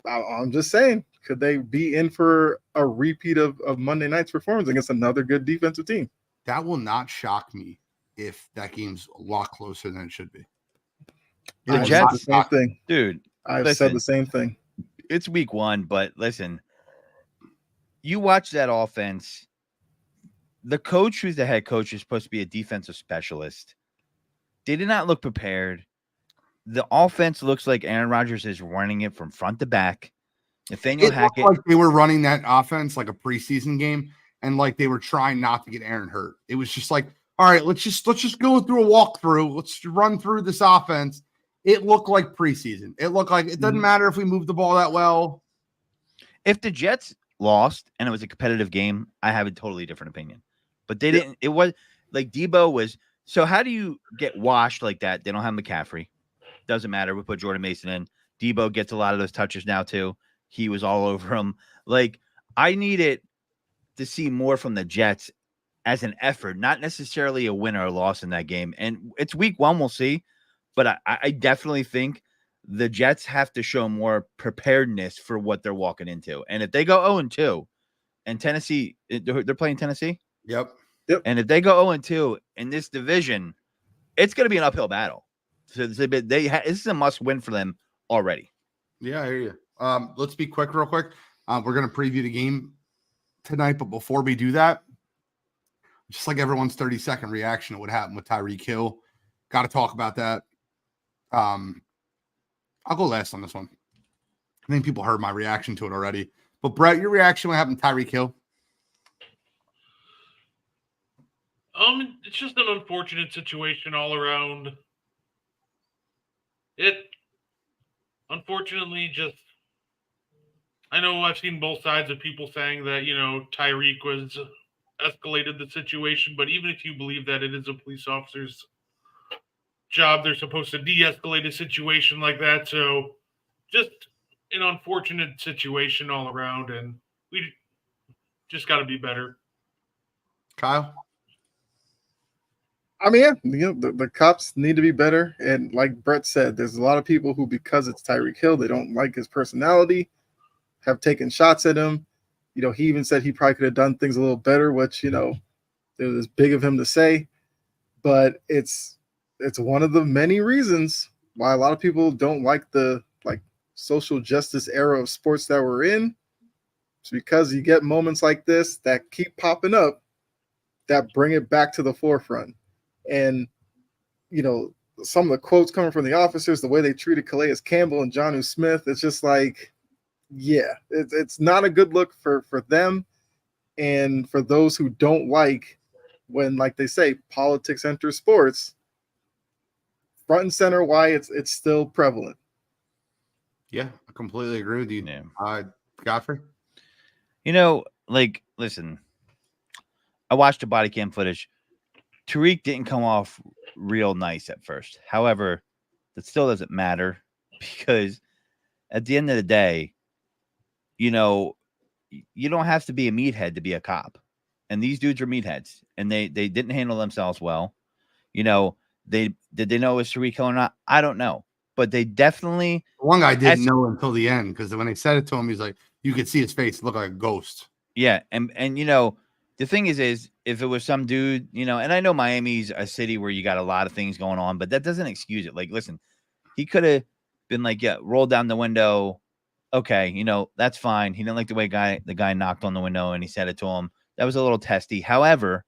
I'm just saying, could they be in for a repeat of Monday night's performance against another good defensive team? That will not shock me if that game's a lot closer than it should be. The Jets, the same thing. Dude. I've said the same thing. It's week 1, but listen, you watch that offense. The coach who's the head coach is supposed to be a defensive specialist. They did not look prepared. The offense looks like Aaron Rodgers is running it from front to back. Nathaniel Hackett. Like they were running that offense like a preseason game, and like they were trying not to get Aaron hurt. It was just like, all right, let's just go through a walkthrough. Let's run through this offense. It looked like preseason. It looked like it doesn't matter if we move the ball that well. If the Jets lost and it was a competitive game, I have a totally different opinion. But they didn't. It was like Debo was. So how do you get washed like that? They don't have McCaffrey. Doesn't matter. We put Jordan Mason in. Debo gets a lot of those touches now too. He was all over him. Like, I needed to see more from the Jets as an effort, not necessarily a win or a loss in that game. And it's week 1, we'll see. But I definitely think the Jets have to show more preparedness for what they're walking into. And if they go 0-2, and Tennessee, they're playing Tennessee? Yep. And if they go 0-2 in this division, it's going to be an uphill battle. So this is a must-win for them already. Yeah, I hear you. Let's be quick, real quick. We're going to preview the game tonight, but before we do that, just like everyone's 30-second reaction to what happened with Tyreek Hill, got to talk about that. I'll go last on this one. I think people heard my reaction to it already. But Brett, your reaction when it happened to Tyreek Hill? It's just an unfortunate situation all around. It unfortunately just, I know I've seen both sides of people saying that, you know, Tyreek was escalated the situation, but even if you believe that it is a police officer's job, they're supposed to de-escalate a situation like that. So just an unfortunate situation all around, and we just got to be better. Kyle? I mean, yeah, you know, the cops need to be better. And like Brett said, there's a lot of people who, because it's Tyreek Hill, they don't like his personality, have taken shots at him. You know, he even said he probably could have done things a little better, which, you know, it was big of him to say. But it's one of the many reasons why a lot of people don't like the social justice era of sports that we're in. It's because you get moments like this that keep popping up that bring it back to the forefront. And, you know, some of the quotes coming from the officers, the way they treated Calais Campbell and Jonnu Smith, it's just like, yeah, it's not a good look for them. And for those who don't like when, like they say, politics enters sports, front and center why it's still prevalent. Yeah, I completely agree with you. Yeah. Godfrey? Like, listen, I watched the body cam footage. Tariq didn't come off real nice at first. However, that still doesn't matter because at the end of the day, you don't have to be a meathead to be a cop. And these dudes are meatheads, and they didn't handle themselves well. Did they know it was Tariq Hill or not? I don't know, but they definitely. One guy didn't know until the end because when they said it to him, he's like, you could see his face look like a ghost. Yeah, and the thing is if it was some dude, and I know Miami's a city where you got a lot of things going on, but that doesn't excuse it. Like, listen, he could have been like, yeah, roll down the window. Okay, that's fine. He didn't like the way the guy knocked on the window and he said it to him. That was a little testy. However,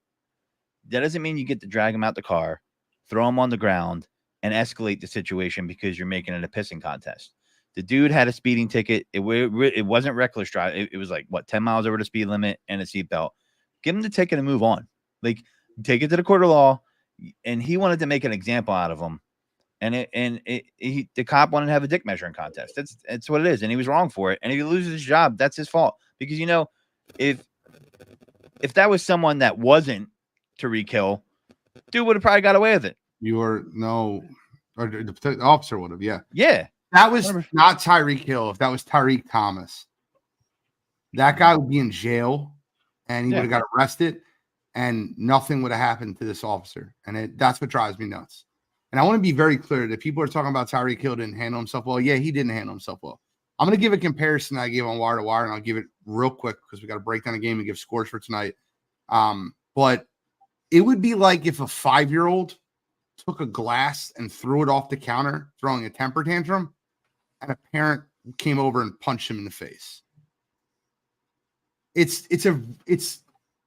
that doesn't mean you get to drag him out the car, throw him on the ground, and escalate the situation because you're making it a pissing contest. The dude had a speeding ticket. It wasn't reckless drive. It was like, 10 miles over the speed limit and a seatbelt. Give him the ticket and move on. Like, take it to the court of law. And he wanted to make an example out of him. And the cop wanted to have a dick measuring contest. That's what it is. And he was wrong for it. And if he loses his job, that's his fault. Because, if that was someone that wasn't Tariq Hill, dude would have probably got away with it. Or the officer would have, yeah. Yeah. That was not Tyreek Hill. If that was Tariq Thomas, that guy would be in jail and he would have got arrested and nothing would have happened to this officer. And that's what drives me nuts. And I want to be very clear that people are talking about Tyreek Hill didn't handle himself well. Yeah, he didn't handle himself well. I'm going to give a comparison I gave on Wire to Wire, and I'll give it real quick because we got to break down the game and give scores for tonight. But it would be like if a 5-year-old took a glass and threw it off the counter, throwing a temper tantrum, and a parent came over and punched him in the face. It's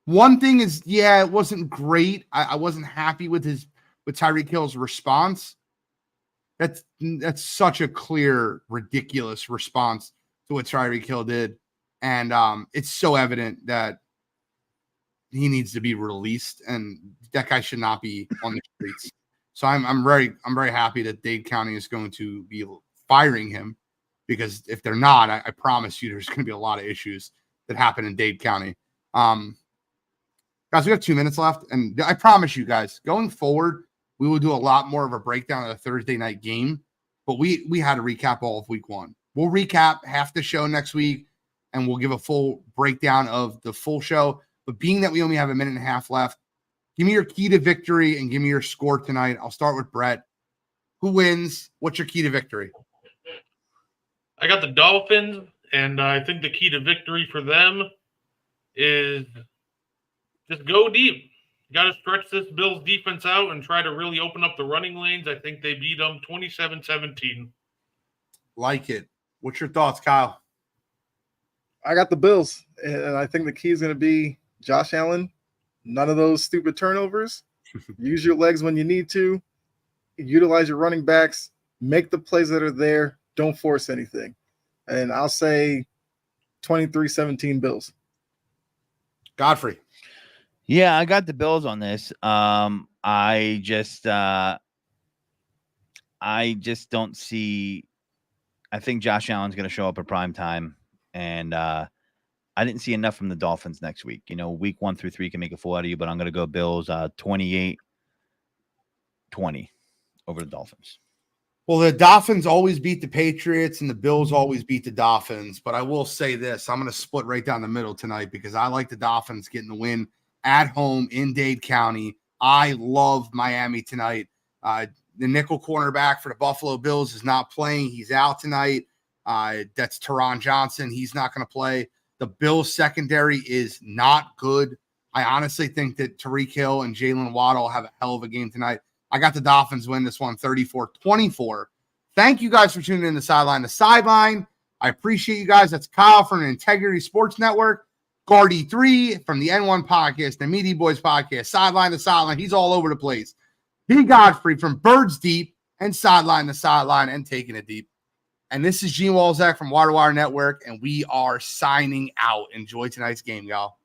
one thing is, yeah, it wasn't great. I wasn't happy with Tyreek Hill's response. That's such a clear, ridiculous response to what Tyreek Hill did. And it's so evident that he needs to be released and that guy should not be on the streets. So I'm very happy that Dade County is going to be firing him, because if they're not, I promise you there's going to be a lot of issues that happen in Dade County. Guys, we have 2 minutes left, and I promise you guys, going forward, we will do a lot more of a breakdown of the Thursday night game, but we had to recap all of week 1. We'll recap half the show next week, and we'll give a full breakdown of the full show. But being that we only have a minute and a half left, give me your key to victory and give me your score tonight. I'll start with Brett. Who wins? What's your key to victory? I got the Dolphins, and I think the key to victory for them is just go deep. Got to stretch this Bills defense out and try to really open up the running lanes. I think they beat them 27-17. Like it. What's your thoughts, Kyle? I got the Bills, and I think the key is going to be Josh Allen. None of those stupid turnovers. Use your legs when you need to. Utilize your running backs. Make the plays that are there. Don't force anything. And I'll say 23-17 Bills. Godfrey. Yeah, I got the Bills on this. I just don't see. I think Josh Allen's going to show up at prime time, and I didn't see enough from the Dolphins next week. Week 1 through 3 can make a fool out of you, but I'm going to go Bills 28-20 over the Dolphins. Well, the Dolphins always beat the Patriots, and the Bills always beat the Dolphins. But I will say this: I'm going to split right down the middle tonight because I like the Dolphins getting the win at home in Dade County. I love Miami tonight. The nickel cornerback for the Buffalo Bills is not playing. He's out tonight. That's Teron Johnson. He's not going to play. The Bills secondary is not good. I honestly think that Tariq Hill and Jalen Waddle have a hell of a game tonight. I got the Dolphins win this one 34-24. Thank you guys for tuning in to Sideline to Sideline. I appreciate you guys. That's Kyle from the Integrity Sports Network. Guardy 3 from the N1 Podcast, the Meaty Boys Podcast, Sideline to Sideline. He's all over the place. B. Godfrey from Birds Deep and Sideline to Sideline and Taking It Deep. And this is Gene Walzak from Wire to Wire Network, and we are signing out. Enjoy tonight's game, y'all.